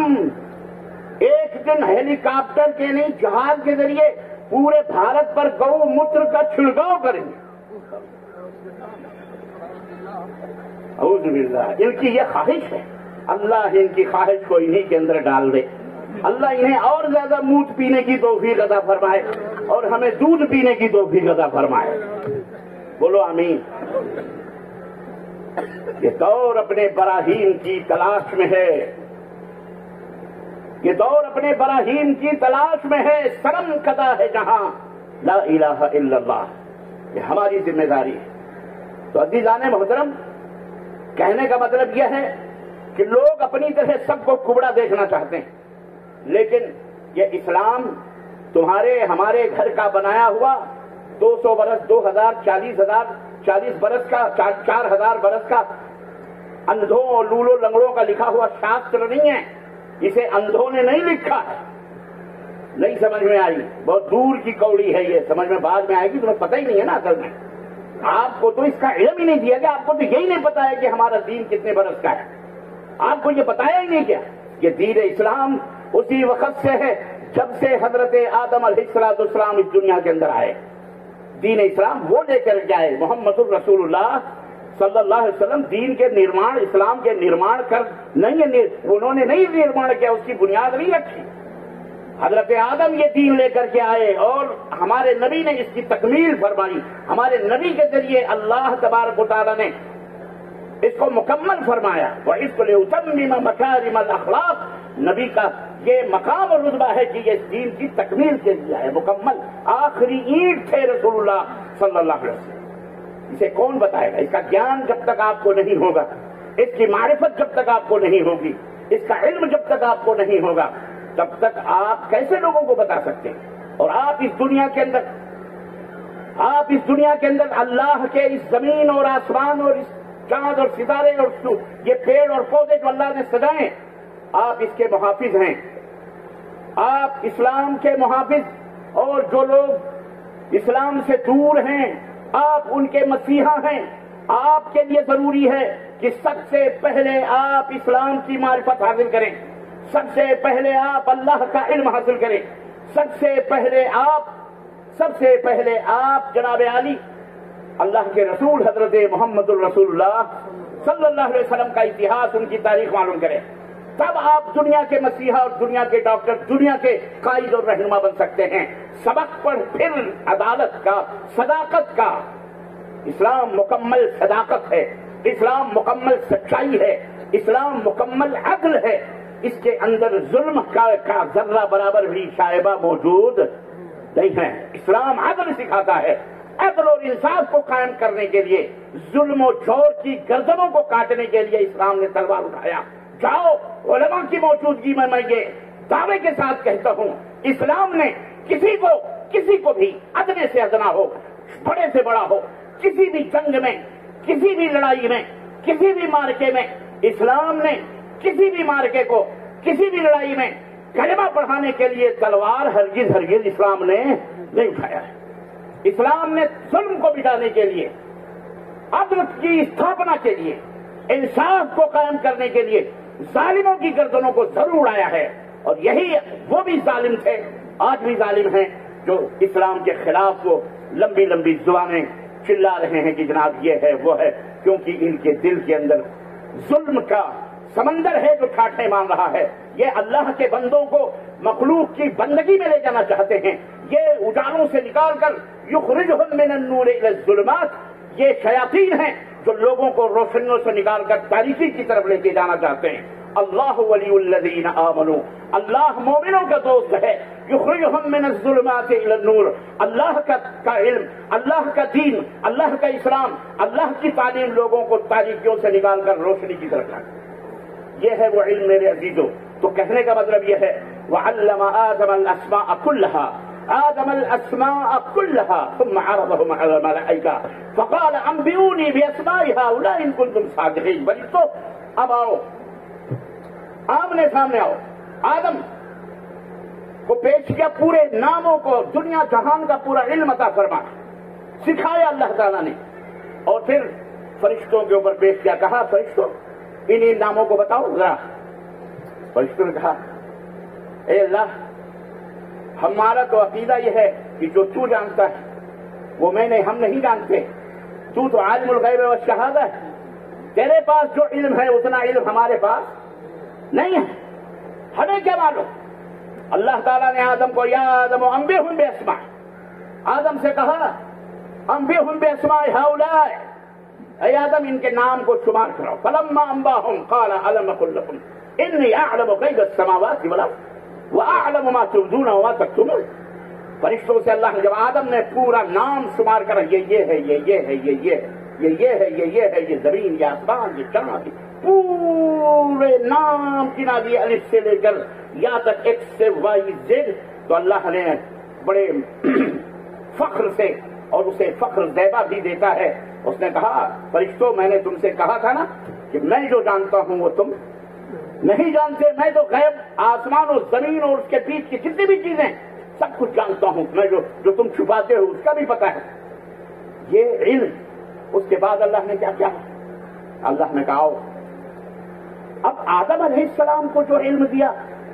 ایک دن ہیلی کاپٹر کے نہیں جہاز کے ذریعے پورے بھارت پر گو موتر کا چھڑکاؤ کریں گے۔ اعوذ باللہ، ان کی یہ خواہش ہے، اللہ ان کی خواہش کو انہی کے اندر ڈال دے، اللہ انہیں اور زیادہ موت پینے کی توفیق عطا فرمائے اور ہمیں دودھ پینے کی توفیق عطا فرمائے، بولو آمین۔ یہ دور اپنے براہین کی تلاش میں ہے، یہ دور اپنے براہین کی تلاش میں ہے، سرم کدا ہے جہاں لا الہ الا اللہ، یہ ہماری ذمہ داری ہے۔ تو عزیزان محترم، کہنے کا مطلب یہ ہے کہ لوگ اپنی طرح سب کو کبڑا دیکھنا چاہتے ہیں، لیکن یہ اسلام تمہارے ہمارے گھر کا بنایا ہوا 200 برس، 2000، 40 برس کا، 4000 برس کا اندھوں اور لولو لنگڑوں کا لکھا ہوا شاستر نہیں ہے، اسے اندھوں نے نہیں لکھا ہے۔ نہیں سمجھ میں آئی؟ بہت دور کی کوڑی ہے، یہ سمجھ میں بعد میں آئے گی، تمہیں پتہ ہی نہیں ہے نا اصل میں، آپ کو تو اس کا علم ہی نہیں دیا گیا، آپ کو تو یہی نہیں پتا ہے کہ ہمارا دین کتنے برس کا ہے، آپ کو یہ بتایا ہی نہیں کیا۔ یہ دین اسلام اسی وقت سے ہے جب سے حضرت آدم علیہ السلام اس دنیا کے اندر آئے۔ دین اسلام وہ لے کر کے آئے، محمد الرسول اللہ صلی اللہ علیہ وسلم دین کے نرمان، اسلام کے نرمان کر نہیں، انہوں نے نہیں نرمان کیا، اس کی بنیاد نہیں رکھی۔ حضرت آدم یہ دین لے کر کے آئے اور ہمارے نبی نے اس کی تکمیل فرمائی، ہمارے نبی کے ذریعے اللہ تبارک و تعالیٰ نے اس کو مکمل فرمایا۔ وَإِذْ لِأُتَمِّمَ مَكَارِمَ الْأَخْلَاقِ، نبی کا یہ مقام اور رتبہ ہے کہ یہ دین کی تکمیل کے لیے ہے، مکمل آخری اینٹ تھے رسول اللہ صلی اللہ علیہ وسلم۔ اسے کون بتائے گا؟ اس کا گیان جب تک آپ کو نہیں ہوگا، اس کی معرفت جب تک آپ کو نہیں ہوگی، اس کا علم جب تک آپ کو نہیں ہوگا، تب تک آپ کیسے لوگوں کو بتا سکتے ہیں؟ اور آپ اس دنیا کے اندر اللہ کے اس زمین اور آسمان اور اس چاند اور ستارے اور یہ پیڑ اور پودے جو اللہ نے سجائے، آپ اس کے محافظ ہیں، آپ اسلام کے محافظ، اور جو لوگ اسلام سے دور ہیں آپ ان کے مسیحا ہیں۔ آپ کے لیے ضروری ہے کہ سب سے پہلے آپ اسلام کی معرفت حاصل کریں، سب سے پہلے آپ اللہ کا علم حاصل کریں، سب سے پہلے آپ جناب علی اللہ کے رسول حضرت محمد الرسول اللہ صلی اللہ علیہ وسلم کا اتہاس، ان کی تاریخ معلوم کریں، تب آپ دنیا کے مسیحا اور دنیا کے ڈاکٹر، دنیا کے قائد اور رہنما بن سکتے ہیں۔ سبق پڑھ پھر عدالت کا، صداقت کا، اسلام مکمل صداقت ہے، اسلام مکمل سچائی ہے، اسلام مکمل عدل ہے، اس کے اندر ظلم کا ذرہ برابر بھی شائبہ موجود نہیں ہے۔ اسلام عدل سکھاتا ہے، عدل اور انصاف کو قائم کرنے کے لیے، ظلم و جور کی گردنوں کو کاٹنے کے لیے اسلام نے تلوار اٹھایا۔ جاؤ علماء کی موجودگی میں یہ دعوے کے ساتھ کہتا ہوں، اسلام نے کسی کو بھی ادنے سے ادنا ہو، بڑے سے بڑا ہو، کسی بھی جنگ میں، کسی بھی لڑائی میں، کسی بھی مارکے میں، اسلام نے کسی بھی مارکے کو، کسی بھی لڑائی میں کلمہ پڑھانے کے لیے تلوار ہرگز اسلام نے نہیں اٹھایا ہے۔ اسلام نے ظلم کو مٹانے کے لیے، عدل کی استھاپنا کے لیے، انصاف کو قائم کرنے کے لیے ظالموں کی گردنوں کو ضرور اڑایا ہے، اور یہی وہ بھی ظالم تھے، آج بھی ظالم ہیں، جو اسلام کے خلاف وہ لمبی لمبی زبانیں چلا رہے ہیں کہ جناب یہ ہے وہ ہے، کیونکہ ان کے دل کے اندر ظلم کا سمندر ہے جو ٹھاٹھیں مان رہا ہے۔ یہ اللہ کے بندوں کو مخلوق کی بندگی میں لے جانا چاہتے ہیں، یہ اجالوں سے نکال کر یخرجہم من النور الی الظلمات، یہ شیاطین ہیں جو لوگوں کو روشنیوں سے نکال کر تاریکی کی طرف لے کے جانا چاہتے ہیں۔ اللہ ولی الذین آمنوا، اللہ مومنوں کا دوست ہے، یخرجہم من الظلمات الی النور، اللہ کا علم، اللہ کا دین، اللہ کا اسلام، اللہ کی تعلیم لوگوں کو تاریکیوں سے نکال کر روشنی کی طرف لاتا ہے۔ یہ ہے وہ علم میرے عزیزوں۔ تو کہنے کا مطلب یہ ہے وعلم آدم الاسماء كلها، آدم الاسماء كلها ثم عرضهم على الملائكة فقال انبئوني باسماء هؤلاء ان كنتم صادقين۔ فرشتوں اب آؤ، آمنے سامنے آؤ۔ آدم کو پیش کیا، پورے ناموں کو، دنیا جہان کا پورا علم عطا فرما سکھایا اللہ تعالیٰ نے، اور پھر فرشتوں کے اوپر پیش کیا، کہا فرشتوں انہیں ناموں کو بتاؤ ذرا۔ فرشتوں نے کہا اے اللہ، ہمارا تو عقیدہ یہ ہے کہ جو تو جانتا ہے وہ ہم نہیں جانتے، تو عالم الغیب والشہادہ ہے، تیرے پاس جو علم ہے اتنا علم ہمارے پاس نہیں ہے، ہمیں کیا معلوم۔ اللہ تعالیٰ نے آدم کو یا آدم انبئہم باسماء، آدم سے کہا انبئہم باسماء ہؤلاء، اے آدم ان کے نام کو شمار کرو۔ فلما انباہم قال الم اقل لکم انی اعلم غیب السماوات والارض واعلم ما تبدون وما تکتمون۔ فرشتوں سے اللہ نے جب آدم نے پورا نام شمار کر یہ ہے، یہ ہے، یہ ہے، یہ ہے، یہ زمین، یہ آسمان، یہ چاند، پورے نام گنا دیے الف سے لے کر یا تک ایکس سے وائی زیڈ، تو اللہ نے بڑے فخر سے، اور اسے فخر زیبا بھی دیتا ہے، اس نے کہا فرشتوں میں نے تم سے کہا تھا نا کہ میں جو جانتا ہوں وہ تم نہیں جانتے، میں تو غیب آسمان اور زمین اور اس کے بیچ کی جتنی بھی چیزیں سب کچھ جانتا ہوں، میں جو تم چھپاتے ہو اس کا بھی پتہ ہے، یہ علم۔ اس کے بعد اللہ نے کیا کیا، اللہ نے کہا اب آدم علیہ السلام کو جو علم دیا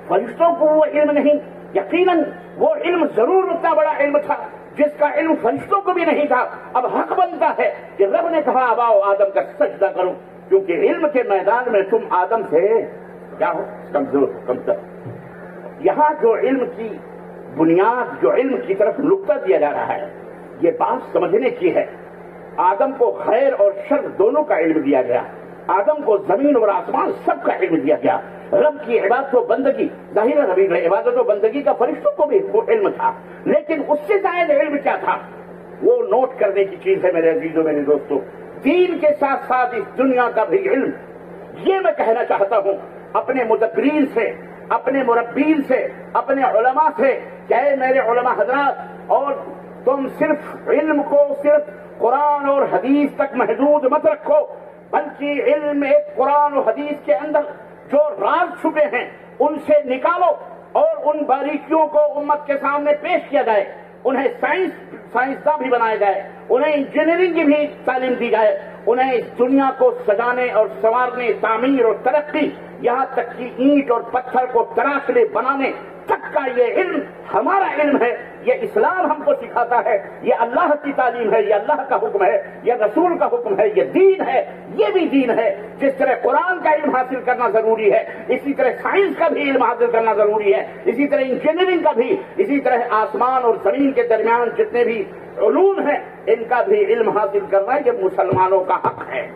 فرشتوں کو وہ علم نہیں، یقیناً وہ علم ضرور اتنا بڑا علم تھا جس کا علم فرشتوں کو بھی نہیں تھا۔ اب حق بنتا ہے کہ رب نے کہا اب آؤ آدم کا سجدہ کرو، کیونکہ علم کے میدان میں تم آدم سے کیا ہو، کمزور ہو، کمتر۔ یہاں جو علم کی بنیاد، جو علم کی طرف نقطہ دیا جا رہا ہے، یہ بات سمجھنے کی ہے۔ آدم کو خیر اور شر دونوں کا علم دیا گیا، آدم کو زمین اور آسمان سب کا علم دیا گیا۔ رب کی عبادت و بندگی، ظاہر ہے ربی عبادت و بندگی کا فرشتوں کو بھی وہ علم تھا، لیکن اس سے زائد علم کیا تھا، وہ نوٹ کرنے کی چیز ہے میرے عزیزوں، میرے دوستوں۔ دین کے ساتھ ساتھ اس دنیا کا بھی علم، یہ میں کہنا چاہتا ہوں اپنے مدبرین سے، اپنے مربین سے، اپنے علماء سے کہ اے میرے علماء حضرات، اور تم صرف علم کو صرف قرآن اور حدیث تک محدود مت رکھو، بلکہ علم ایک قرآن و حدیث کے اندر جو راز چھپے ہیں ان سے نکالو، اور ان باریکیوں کو امت کے سامنے پیش کیا جائے، انہیں سائنسداں بھی بنایا جائے، انہیں انجینئرنگ کی بھی تعلیم دی جائے، انہیں اس دنیا کو سجانے اور سنوارنے، تعمیر اور ترقی، یہاں تک کہ اینٹ اور پتھر کو تراشنے بنانے تک کا یہ علم ہمارا علم ہے، یہ اسلام ہم کو سکھاتا ہے، یہ اللہ کی تعلیم ہے، یہ اللہ کا حکم ہے، یہ رسول کا حکم ہے، یہ دین ہے، یہ بھی دین ہے۔ جس طرح قرآن کا علم حاصل کرنا ضروری ہے، اسی طرح سائنس کا بھی علم حاصل کرنا ضروری ہے، اسی طرح انجینئرنگ کا بھی، اسی طرح آسمان اور زمین کے درمیان جتنے بھی علوم ہیں ان کا بھی علم حاصل کرنا یہ مسلمانوں کا حق ہے،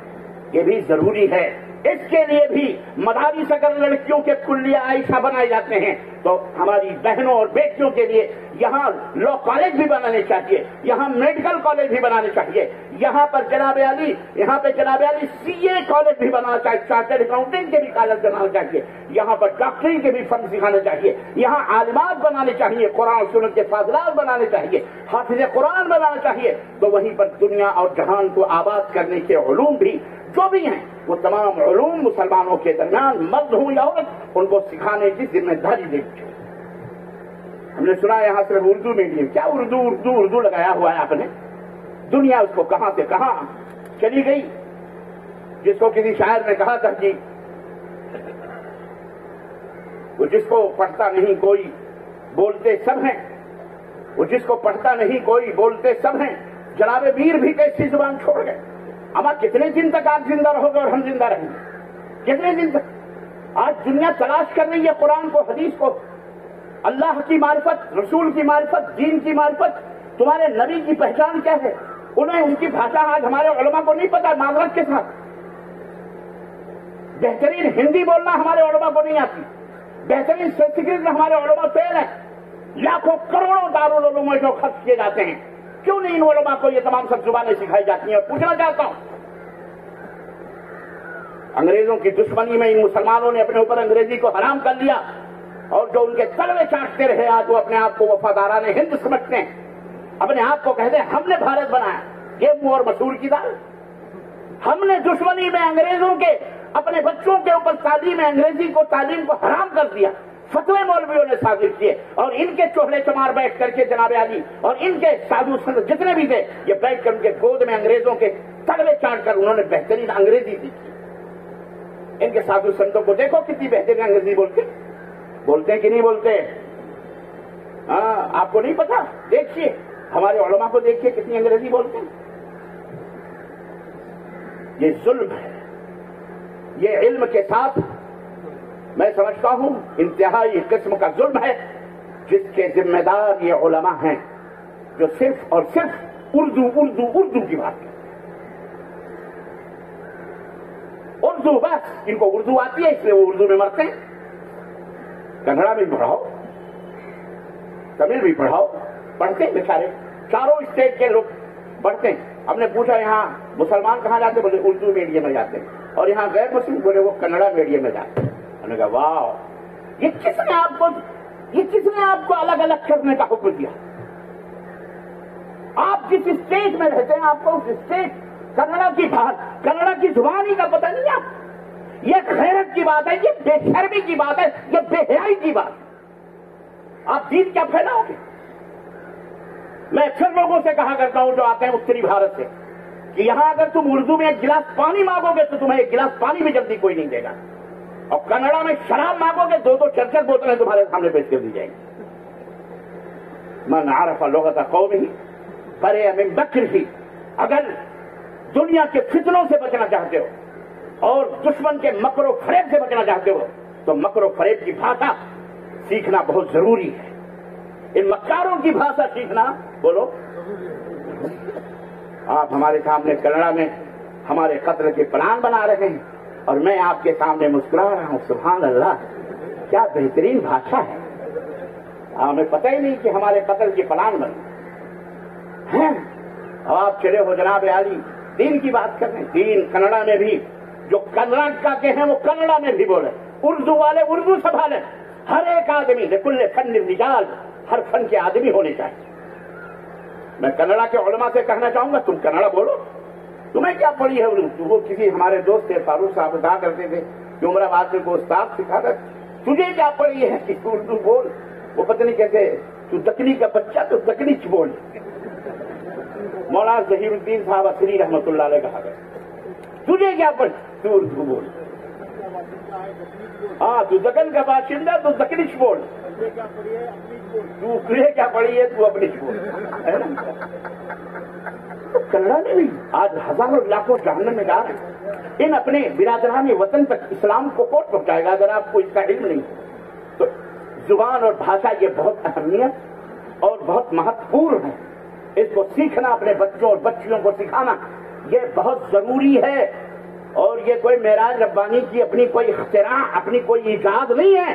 یہ بھی ضروری ہے۔ اس کے لیے بھی مدارس اگر لڑکیوں کے کلیہ عائشہ بنائے جاتے ہیں تو ہماری بہنوں اور بیٹیوں کے لیے یہاں لا کالج بھی بنانے چاہیے، یہاں میڈیکل کالج بھی بنانے چاہیے، یہاں پر جناب علی سی اے کالج بھی بنانا چاہیے، چارٹرڈ اکاؤنٹنٹ کے بھی کالج بنانا چاہیے، یہاں پر ڈاکٹری کے بھی فن سکھانا چاہیے، یہاں عالمات بنانے چاہیے، قرآن سنت کے فاضلات بنانے چاہیے، حافظ قرآن بنانا چاہیے، تو وہیں پر دنیا اور جہان کو آباد کرنے کے علوم بھی جو بھی ہیں وہ تمام علوم مسلمانوں کے درمیان مرد ہوں یا عورت ان کو سکھانے کی ذمہ داری دینی چاہیے۔ ہم نے سنا یہاں صرف اردو میڈیم، کیا اردو لگایا ہوا ہے آپ نے، دنیا اس کو کہاں سے کہاں چلی گئی۔ جس کو کسی شاعر نے کہا تھا کہ وہ جس کو پڑھتا نہیں کوئی بولتے سب ہیں، وہ جس کو پڑھتا نہیں کوئی بولتے سب ہیں، جناب میر بھی کیسی زبان چھوڑ گئے۔ اما کتنے دن تک آپ زندہ رہو گے اور ہم زندہ رہیں گے، کتنے دن تک؟ آج دنیا تلاش کر رہی ہے قرآن کو، حدیث کو، اللہ کی معرفت، رسول کی معرفت، دین کی معرفت۔ تمہارے نبی کی پہچان کیا ہے؟ انہیں ان کی بھاشا آج ہمارے علماء کو نہیں پتا، معذرت کے ساتھ۔ بہترین ہندی بولنا ہمارے علماء کو نہیں آتی، بہترین سنسکرت میں ہمارے علماء فیل ہیں، لاکھوں کروڑوں دارول علوم میں جو خرچ کیے جاتے ہیں، کیوں نہیں ان علماء کو یہ تمام سب زبانیں سکھائی جاتی ہیں؟ اور پوچھنا چاہتا ہوں، انگریزوں کی دشمنی میں ان مسلمانوں نے اپنے اوپر انگریزی کو حرام کر لیا، اور جو ان کے تلوے چاٹتے رہے آج وہ اپنے آپ کو وفاداران ہند سمجھتے ہیں، اپنے آپ کو کہتے ہیں ہم نے بھارت بنایا، یہ منہ اور مسور کی دال۔ ہم نے دشمنی میں انگریزوں کے اپنے بچوں کے اوپر تعلیم انگریزی کو تعلیم کو حرام کر دیا، فتوے مولویوں نے صادر کیے، اور ان کے چوہلے چمار بیٹھ کر کے جناب علی اور ان کے سادھو سنت جتنے بھی تھے، یہ بیٹھ کر ان کے گود میں انگریزوں کے تلوے چاٹ کر انہوں نے بہترین انگریزی سیکھی۔ ان کے سادھو سنتوں کو دیکھو کتنی بہترین انگریزی بولتے ہیں کہ نہیں بولتے؟ ہاں، آپ کو نہیں پتا؟ دیکھیے ہمارے علماء کو دیکھیے کتنی انگریزی بولتے ہیں۔ یہ ظلم ہے، یہ علم کے ساتھ میں سمجھتا ہوں انتہائی قسم کا ظلم ہے، جس کے ذمہ دار یہ علماء ہیں جو صرف اور صرف اردو کی بات کرتے ہیں۔ اردو بس، ان کو اردو آتی ہے اس لیے وہ اردو میں مرتے ہیں۔ کنڑا بھی پڑھاؤ، تمل بھی پڑھاؤ، پڑھتے ہیں بیچارے، چاروں اسٹیٹ کے لوگ پڑھتے ہیں۔ ہم نے پوچھا یہاں مسلمان کہاں جاتے؟ بولے اردو میڈیم میں جاتے ہیں، اور یہاں غیر مسلم بولے وہ کنڑا میڈیم میں جاتے ہیں۔ ہم نے کہا واہ، یہ کس نے آپ کو الگ الگ کرنے کا حکم دیا؟ آپ جس اسٹیٹ میں رہتے ہیں آپ کو اس اسٹیٹ کنڑا کی زبان ہی کا پتہ نہیں ہے آپ؟ یہ غیرت کی بات ہے، یہ بے شرمی کی بات ہے، یہ بے حیائی کی بات ہے۔ آپ دین کیا پھیلاؤ گے؟ میں اکثر لوگوں سے کہا کرتا ہوں جو آتے ہیں اتری بھارت سے کہ یہاں اگر تم اردو میں ایک گلاس پانی مانگو گے تو تمہیں ایک گلاس پانی بھی جلدی کوئی نہیں دے گا، اور کنڑا میں شراب مانگو گے 2 4 بوتلیں تمہارے سامنے پیش کر دی جائیں گی۔ من عرف لغت قومه برئ من مکرہ، اگر دنیا کے فتنوں سے بچنا چاہتے ہو اور دشمن کے مکر و فریب سے بچنا چاہتے ہو تو مکر و فریب کی بھاشا سیکھنا بہت ضروری ہے۔ ان مکاروں کی بھاشا سیکھنا، بولو، آپ ہمارے سامنے کنڑا میں ہمارے قتل کے پلان بنا رہے ہیں اور میں آپ کے سامنے مسکرا رہا ہوں۔ سبحان اللہ، کیا بہترین بھاشا ہے۔ ہمیں پتہ ہی نہیں کہ ہمارے قتل کے پلان بنے ہیں، اور آپ چلے ہو جناب عالی دین کی بات کریں۔ دین کنڑا میں بھی، جو کرناٹکا کے ہیں وہ کنڑا میں بھی بولے، اردو والے اردو سنبھالیں۔ ہر ایک آدمی لکل فن رجال، ہر فن کے آدمی ہونے چاہیے۔ میں کنڑا کے علماء سے کہنا چاہوں گا تم کنڑا بولو، تمہیں کیا پڑی ہے اردو؟ وہ کسی ہمارے دوست تھے فاروق صاحب کہا کرتے تھے کہ عمر آباد میں کو استاد سکھا کر تجھے کیا پڑی ہے کہ تو اردو بول؟ وہ پتہ نہیں کہتے تو دکنی کا بچہ تو دکنیچ بول۔ مولانا ظہیر الدین صاحب اصلی رحمۃ اللہ علیہ کہا کرتے تجھے کیا پڑی تو اردو بول، ہاں تو دکن کا باشندہ تو دکنیچ بول، تجھے کیا پڑی ہے تو اپنی بول۔ کنڑا میں بھی آج ہزاروں لاکھوں جہنم میں جا رہے ہیں۔ ان اپنے برادران وطن تک اسلام کو کون پہنچائے گا اگر آپ کو اس کا علم نہیں؟ تو زبان اور بھاشا یہ بہت اہمیت اور بہت مہتوپورن ہے، اس کو سیکھنا، اپنے بچوں اور بچیوں کو سکھانا یہ بہت ضروری ہے۔ اور یہ کوئی معراج ربانی کی اپنی کوئی اختراع، اپنی کوئی ایجاد نہیں ہے،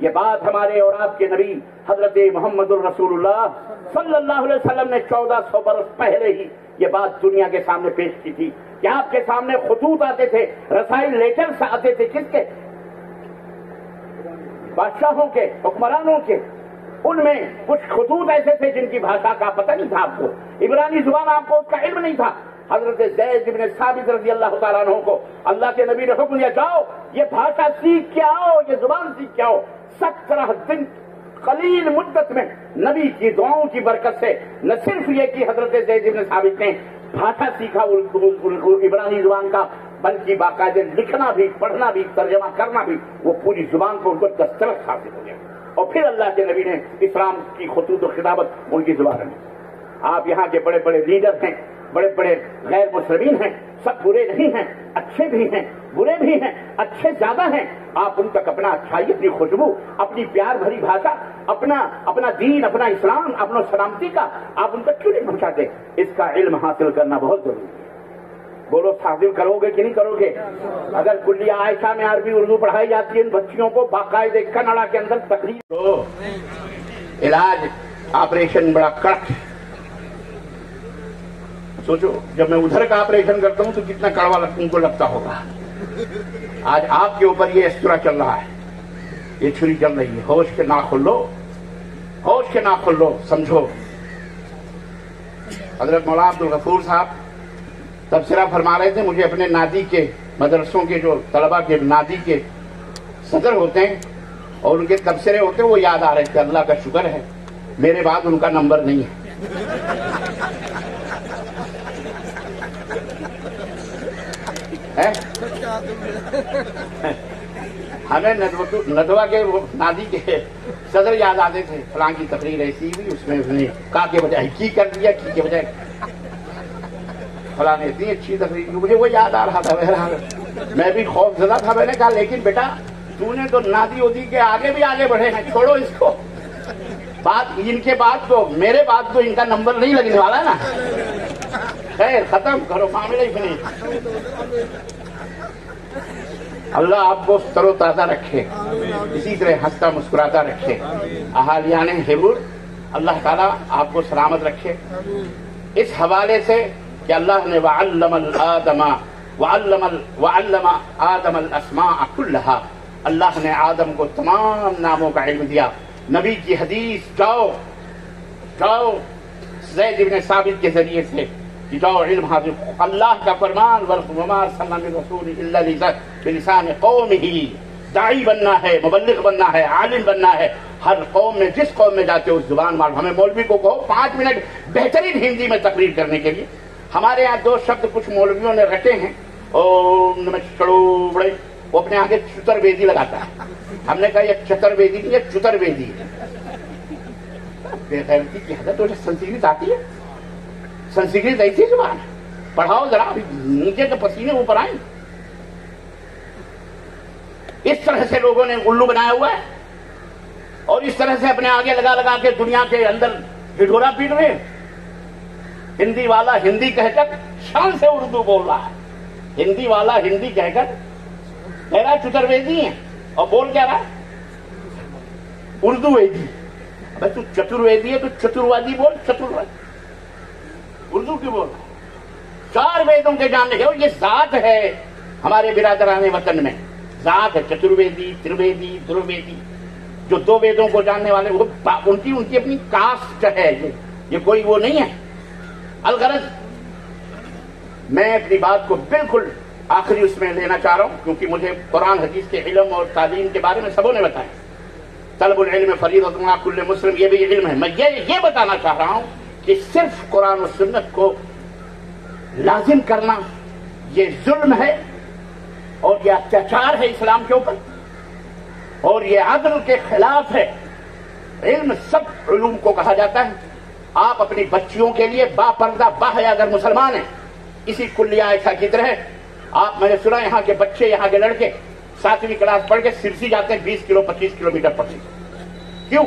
یہ بات ہمارے اور آپ کے نبی حضرت محمد الرسول اللہ صلی اللہ علیہ وسلم نے 1400 برس پہلے ہی یہ بات دنیا کے سامنے پیش کی تھی کہ آپ کے سامنے خطوط آتے تھے، رسائل لیٹرز آتے تھے، کس کے؟ بادشاہوں کے، حکمرانوں کے۔ ان میں کچھ خطوط ایسے تھے جن کی بھاشا کا پتہ نہیں تھا آپ کو، عبرانی زبان آپ کو اس کا علم نہیں تھا۔ حضرت زید بن ثابت رضی اللہ تعالیٰ عنہ کو اللہ کے نبی نے حکم دیا جاؤ یہ بھاشا سیکھ کے آؤ، یہ زبان سیکھ کے آؤ۔ 17 دن قلیل مدت میں نبی کی دعاؤں کی برکت سے نہ صرف یہ کہ حضرت زید بن ثابت نے بھاشا سیکھا عبرانی زبان کا، بلکہ باقاعدہ لکھنا بھی، پڑھنا بھی، ترجمہ کرنا بھی، وہ پوری زبان کو ان کو دسترس حاصل ہو گیا۔ اور پھر اللہ کے نبی نے اسلام کی خطوط و خطابت ان کی زبان میں۔ آپ یہاں کے بڑے بڑے لیڈر ہیں، بڑے بڑے غیر مسلمین ہیں، سب برے نہیں ہیں، اچھے بھی ہیں، برے بھی ہیں، اچھے زیادہ ہیں۔ آپ ان تک اپنا اچھائی، اپنی خوشبو، اپنی پیار بھری بھاشا، اپنا دین، اپنا اسلام، اپنا سلامتی کا آپ ان تک کیوں نہیں پہنچاتے؟ اس کا علم حاصل کرنا بہت ضروری ہے۔ بولو حاصل کروگے کہ نہیں کروگے؟ اگر کلیہ عائشہ میں عربی اردو پڑھائی جاتی ہے ان بچیوں کو باقاعدہ کنڑا کے اندر تقریر تو علاج آپریشن بڑا کڑک. سوچو جب میں ادھر کا آپریشن کرتا ہوں تو کتنا کڑوا ان کو لگتا ہوگا. آج آپ کے اوپر یہ استرا چل رہا ہے, یہ چھری چل رہی ہے. ہوش کے ناخن لو, ہوش کے ناخن لو, سمجھو. حضرت مولانا عبدالغفور صاحب تبصرہ فرما رہے تھے, مجھے اپنے نادی کے مدرسوں کے جو طلبہ کے نادی کے صدر ہوتے ہیں اور ان کے تبصرے ہوتے ہیں وہ یاد آ رہے تھے. اللہ کا شکر ہے میرے بعد ان کا نمبر نہیں ہے. ہمیں ندوہ کے نادی کے صدر یاد آتے تھے, فلاں کی تقریر ایسی ہوئی, اس میں اس نے کا کے بجائے کی کر دیا, کی کے بجائے فلاں نے اتنی اچھی تقریر کی. مجھے وہ یاد آ رہا تھا. بہرحال میں بھی خوف زدہ تھا. میں نے کہا لیکن بیٹا تو نے تو نادی ہوتی کے آگے بھی آگے بڑھے ہیں, چھوڑو اس کو. بات ان کے بعد تو میرے بعد تو ان کا نمبر نہیں لگنے والا ہے نا. خیر ختم کرو معاملہ ہی نہیں. اللہ آپ کو تر و تازہ رکھے, اسی طرح ہنستا مسکراتا رکھے. اہالیان حبور اللہ تعالیٰ آپ کو سلامت رکھے. اس حوالے سے کہ اللہ نے وعلم آدم الاسماء کلھا, اللہ نے آدم کو تمام ناموں کا علم دیا. نبی کی حدیث جاؤ زید بن ثابت کے ذریعے سے جاؤ علم حاصل. اللہ کا فرمان وما ارسلنا من رسول الا بلسان قومہ, داعی بننا ہے, مبلغ بننا ہے, عالم بننا ہے. ہر قوم میں جس قوم میں جاتے ہو اس زبان معلوم. ہمیں مولوی کو کہو 5 منٹ بہترین ہندی میں تقریر کرنے کے لیے. ہمارے یہاں 2 شبد کچھ مولویوں نے رٹے ہیں, بڑے وہ اپنے آگے چتر ویدی لگاتا ہے. ہم نے کہا یہ چتر ویدی نہیں, یہ چتر ویدی ہے. بے غیرتی کی حد. تو سنسکرت آتی ہے, سنسکرت ایسی زبان ہے, پڑھاؤ ذرا, نیچے کے پسینے اوپر آئیں. اس طرح سے لوگوں نے الو بنایا ہوا ہے اور اس طرح سے اپنے آگے لگا کے دنیا کے اندر ڈھڈورا پیٹ رہے ہیں. ہندی والا ہندی کہہ کر شان سے اردو بول رہا ہے. ہندی والا ہندی کہہ کر کہہ رہا ہے چتر ویدی ہیں, اور بول کیا رہا ہے اردو ویدی. بھائی تو چتر ویدی ہے تو چتروادی بول, چتروادی اردو کی بول. 4 ویدوں کے جاننے کے, یہ ذات ہے ہمارے برادران وطن میں. ذات ہے چترویدی, ترویدی, درویدی. جو 2 ویدوں کو جاننے والے وہ ان کی اپنی کاسٹ ہے. یہ کوئی وہ نہیں ہے. الغرض میں اپنی بات کو بالکل آخری اس میں لینا چاہ رہا ہوں, کیونکہ مجھے قرآن حدیث کے علم اور تعلیم کے بارے میں سبوں نے بتایا. طلب العلم فریضۃ علی کل مسلم, یہ بھی علم ہے. میں یہ بتانا چاہ رہا ہوں کہ صرف قرآن و سنت کو لازم کرنا یہ ظلم ہے اور یہ اتیاچار ہے اسلام کے اوپر, اور یہ عدل کے خلاف ہے. علم سب علوم کو کہا جاتا ہے. آپ اپنی بچیوں کے لیے با پردہ باحیا اگر مسلمان ہیں, اسی کلیہ عائشہ کی طرح آپ, میں نے سنا یہاں کے بچے, یہاں کے لڑکے 7ویں کلاس پڑھ کے سرسی جاتے ہیں 20 کلو 25 کلومیٹر پر. کیوں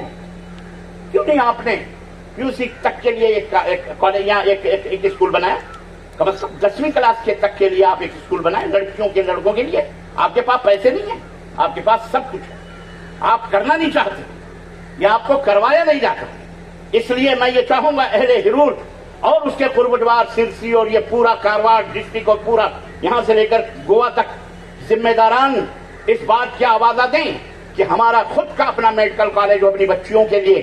نہیں آپ نے QC تک کے لیے ایک کالج یا ایک اسکول بنایا؟ کم از کم 10ویں کلاس کے تک کے لیے آپ ایک اسکول بنائیں لڑکیوں کے لڑکوں کے لیے. آپ کے پاس پیسے نہیں ہیں, آپ کے پاس سب کچھ ہے, آپ کرنا نہیں چاہتے, یہ آپ کو کروایا نہیں جاتا. اس لیے میں یہ چاہوں گا اہل ہرور اور اس کے قربتوار سرسی اور یہ پورا کارواڑ ڈسٹرکٹ اور پورا یہاں سے لے کر گوا تک ذمہ داران اس بات کی آوازہ دیں کہ ہمارا خود کا اپنا میڈیکل کالج ہو اپنی بچیوں کے لیے,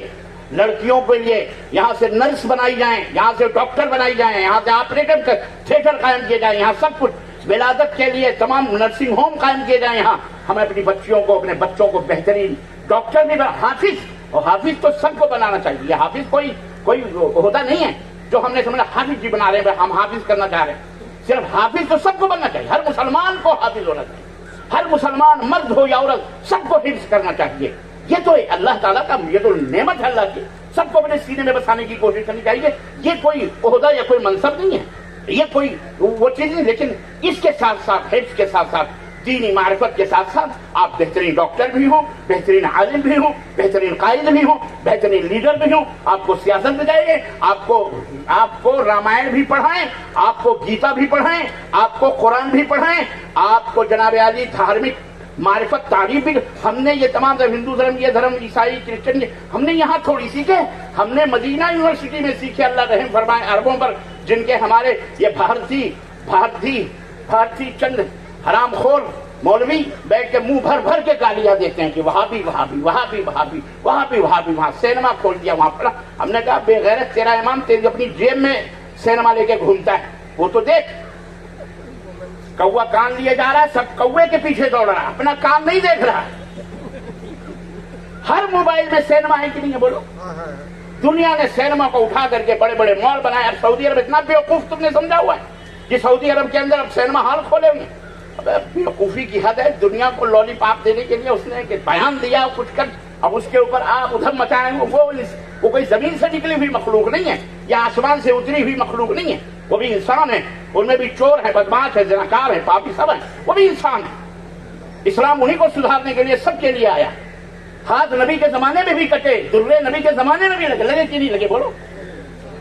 لڑکیوں کے لیے. یہاں سے نرس بنائی جائیں, یہاں سے ڈاکٹر بنائی جائیں, یہاں سے آپریٹر تھیٹر قائم کیے جائیں, یہاں سب کچھ. ولادت کے لیے تمام نرسنگ ہوم قائم کیے جائیں. یہاں ہمیں اپنی بچیوں کو, اپنے بچوں کو بہترین ڈاکٹر بھی, حافظ, اور حافظ تو سب کو بنانا چاہیے. یہ حافظ کوئی ہوتا نہیں ہے جو ہم نے سمجھا حافظ جی بنا رہے ہیں, ہم حافظ کرنا چاہ رہے ہیں. صرف حافظ تو سب کو بننا چاہیے. ہر مسلمان کو حافظ ہونا چاہیے. ہر مسلمان مرد ہو یا عورت سب کو حفظ کرنا چاہیے. یہ تو اللہ تعالیٰ کا, یہ تو نعمت ہے اللہ کی. سب کو اپنے سینے میں بسانے کی کوشش کرنی چاہیے. یہ کوئی عہدہ یا کوئی منصب نہیں ہے, یہ کوئی وہ چیز نہیں. لیکن اس کے ساتھ ساتھ حفظ کے ساتھ ساتھ دینی معرفت کے ساتھ ساتھ آپ بہترین ڈاکٹر بھی ہوں، بہترین عالم بھی ہوں، بہترین قائد بھی ہوں، بہترین لیڈر بھی ہوں. آپ کو سیاست میں جائیے، آپ کو رامائن بھی پڑھائیں، آپ کو گیتا بھی پڑھائیں، آپ کو قرآن بھی پڑھائیں، آپ کو جناب عالی دھارمک معرفت تعریف بھی. ہم نے یہ تمام ہندو دھرم، یہ دھرم، عیسائی، کرسچن، ہم نے یہاں تھوڑی سیکھے. ہم نے مدینہ یونیورسٹی میں سیکھے. اللہ رحم فرمائے عربوں پر، جن کے ہمارے یہ بھارتی چند حرام خور مولوی بیٹھ کے منہ بھر کے گالیاں دیتے ہیں کہ وہابی وہابی وہابی وہابی وہابی وہابی. وہاں سینما کھول دیا وہاں پڑا. ہم نے کہا بے غیرت، تیرا امام تیری اپنی جیب میں سینما لے کے گھومتا ہے، وہ تو دیکھ. کوا کان لیے جا رہا ہے، سب کوے کے پیچھے دوڑ رہا ہے، اپنا کام نہیں دیکھ رہا. ہر موبائل میں سینما ہے کہ نہیں ہے بولو؟ دنیا نے سینما کو اٹھا کر کے بڑے بڑے مال بنائے. اب سعودی عرب اتنا بیوقوف تم نے سمجھا ہوا ہے کہ سعودی عرب کے اندر اب سینما ہال کھولے ہوئے ہیں. بیوقوفی کی حد ہے. دنیا کو لالی پاپ دینے کے لیے اس نے ایک بیان دیا کچھ کر، اب اس کے اوپر آپ ادھم مچائیں. وہ کوئی زمین سے نکلی ہوئی مخلوق نہیں ہے یا آسمان سے اتری ہوئی مخلوق نہیں ہے. وہ بھی انسان ہے، ان میں بھی چور ہے، بدماش ہے، زناکار ہے، پاپی سب ہیں. وہ بھی انسان ہے. اسلام انہی کو سدھارنے کے لیے سب کے لیے آیا. ہاتھ نبی کے زمانے میں بھی کٹے، درے نبی کے زمانے میں بھی لگے کہ نہیں لگے بولو؟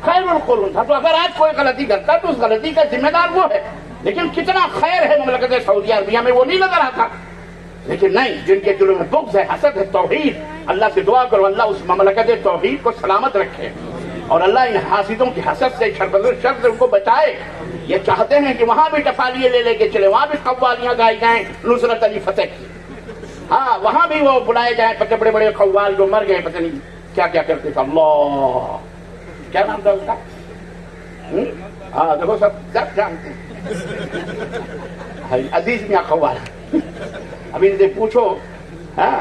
خیر القرون تھا. تو اگر آج کوئی غلطی کرتا تو اس غلطی کا ذمہ دار وہ ہے. لیکن کتنا خیر ہے مملکت سعودی عربیہ میں وہ نہیں نظر آتا. لیکن نہیں، جن کے دلوں میں بغض ہے، حسد ہے، توحید، اللہ سے دعا کرو اللہ اس مملکت توحید کو سلامت رکھے اور اللہ ان حاسدوں کی حسد سے، شر سے ان کو بچائے. یہ چاہتے ہیں کہ وہاں بھی ٹفالیے لے کے چلے، وہاں بھی قوالیاں گائی جائیں نصرت علی فتح کی. ہاں وہاں بھی وہ بلائے جائیں بڑے بڑے قوال جو مر گئے، پتہ نہیں کیا کیا کرتے تھے. اللہ کیا نام تھا اس کا؟ ہاں دیکھو سب جانتے ہیں، عزیز میاں قوال. اب ان سے پوچھو، ہاں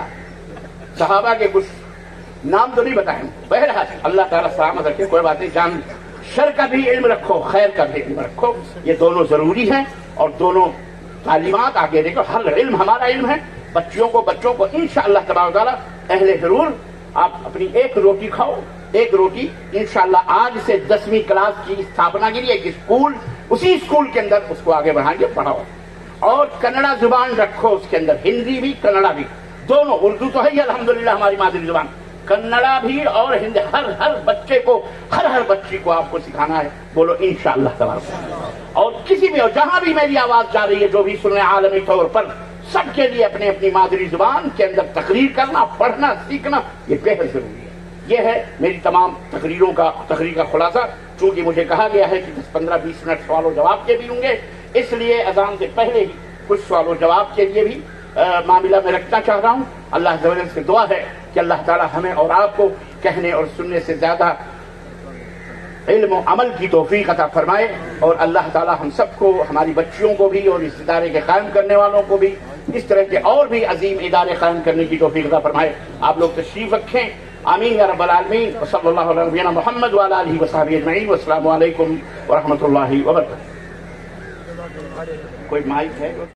صحابہ کے کچھ نام تو نہیں بتائیں. بہرحال اللہ تعالیٰ سلامت رکھے، کوئی بات نہیں. جان شر کا بھی علم رکھو، خیر کا بھی علم رکھو. یہ دونوں ضروری ہیں اور دونوں تعلیمات آگے دیکھو. ہر علم ہمارا علم ہے. بچوں کو انشاءاللہ تبارک و تعالیٰ اہل ضرور آپ اپنی ایک روٹی کھاؤ، ایک روٹی انشاءاللہ آج سے 10ویں کلاس کی استھاپنا کے لیے ایک اسکول، اسی اسکول کے اندر اس کو آگے بڑھائیں گے، پڑھاؤ. اور کنڑا زبان رکھو اس کے اندر، ہندی بھی کنڑا بھی دونوں. اردو تو ہے ہی الحمدللہ ہماری مادری زبان، کنڑا بھی اور ہندی. ہر بچے کو، ہر بچی کو آپ کو سکھانا ہے. بولو انشاءاللہ تبارک. اور کسی بھی اور جہاں بھی میری آواز جا رہی ہے، جو بھی سنے عالمی طور پر، سب کے لیے اپنی اپنی مادری زبان کے اندر تقریر کرنا، پڑھنا، سیکھنا یہ بے حد ضروری ہے. یہ ہے میری تمام تقریر کا خلاصہ. چونکہ مجھے کہا گیا ہے کہ 10-15-20 منٹ سوال و جواب کے بھی ہوں گے، اس لیے اذان سے پہلے ہی کچھ سوال و جواب کے لیے بھی معاملہ میں رکھنا چاہ رہا ہوں. اللہ تعالیٰ سے دعا ہے کہ اللہ تعالیٰ ہمیں اور آپ کو کہنے اور سننے سے زیادہ علم و عمل کی توفیق عطا فرمائے. اور اللہ تعالیٰ ہم سب کو، ہماری بچیوں کو بھی اور اس ادارے کے قائم کرنے والوں کو بھی اس طرح کے اور بھی عظیم ادارے قائم کرنے کی توفیق عطا فرمائے. آپ لوگ تشریف رکھیں. آمین یا رب العالمین. وصلی اللہ علی نبینا محمد وعلی آلہ وصحبہ اجمعین. والسلام علیکم ورحمۃ اللہ وبرکاتہ. کوئی مائک ہے؟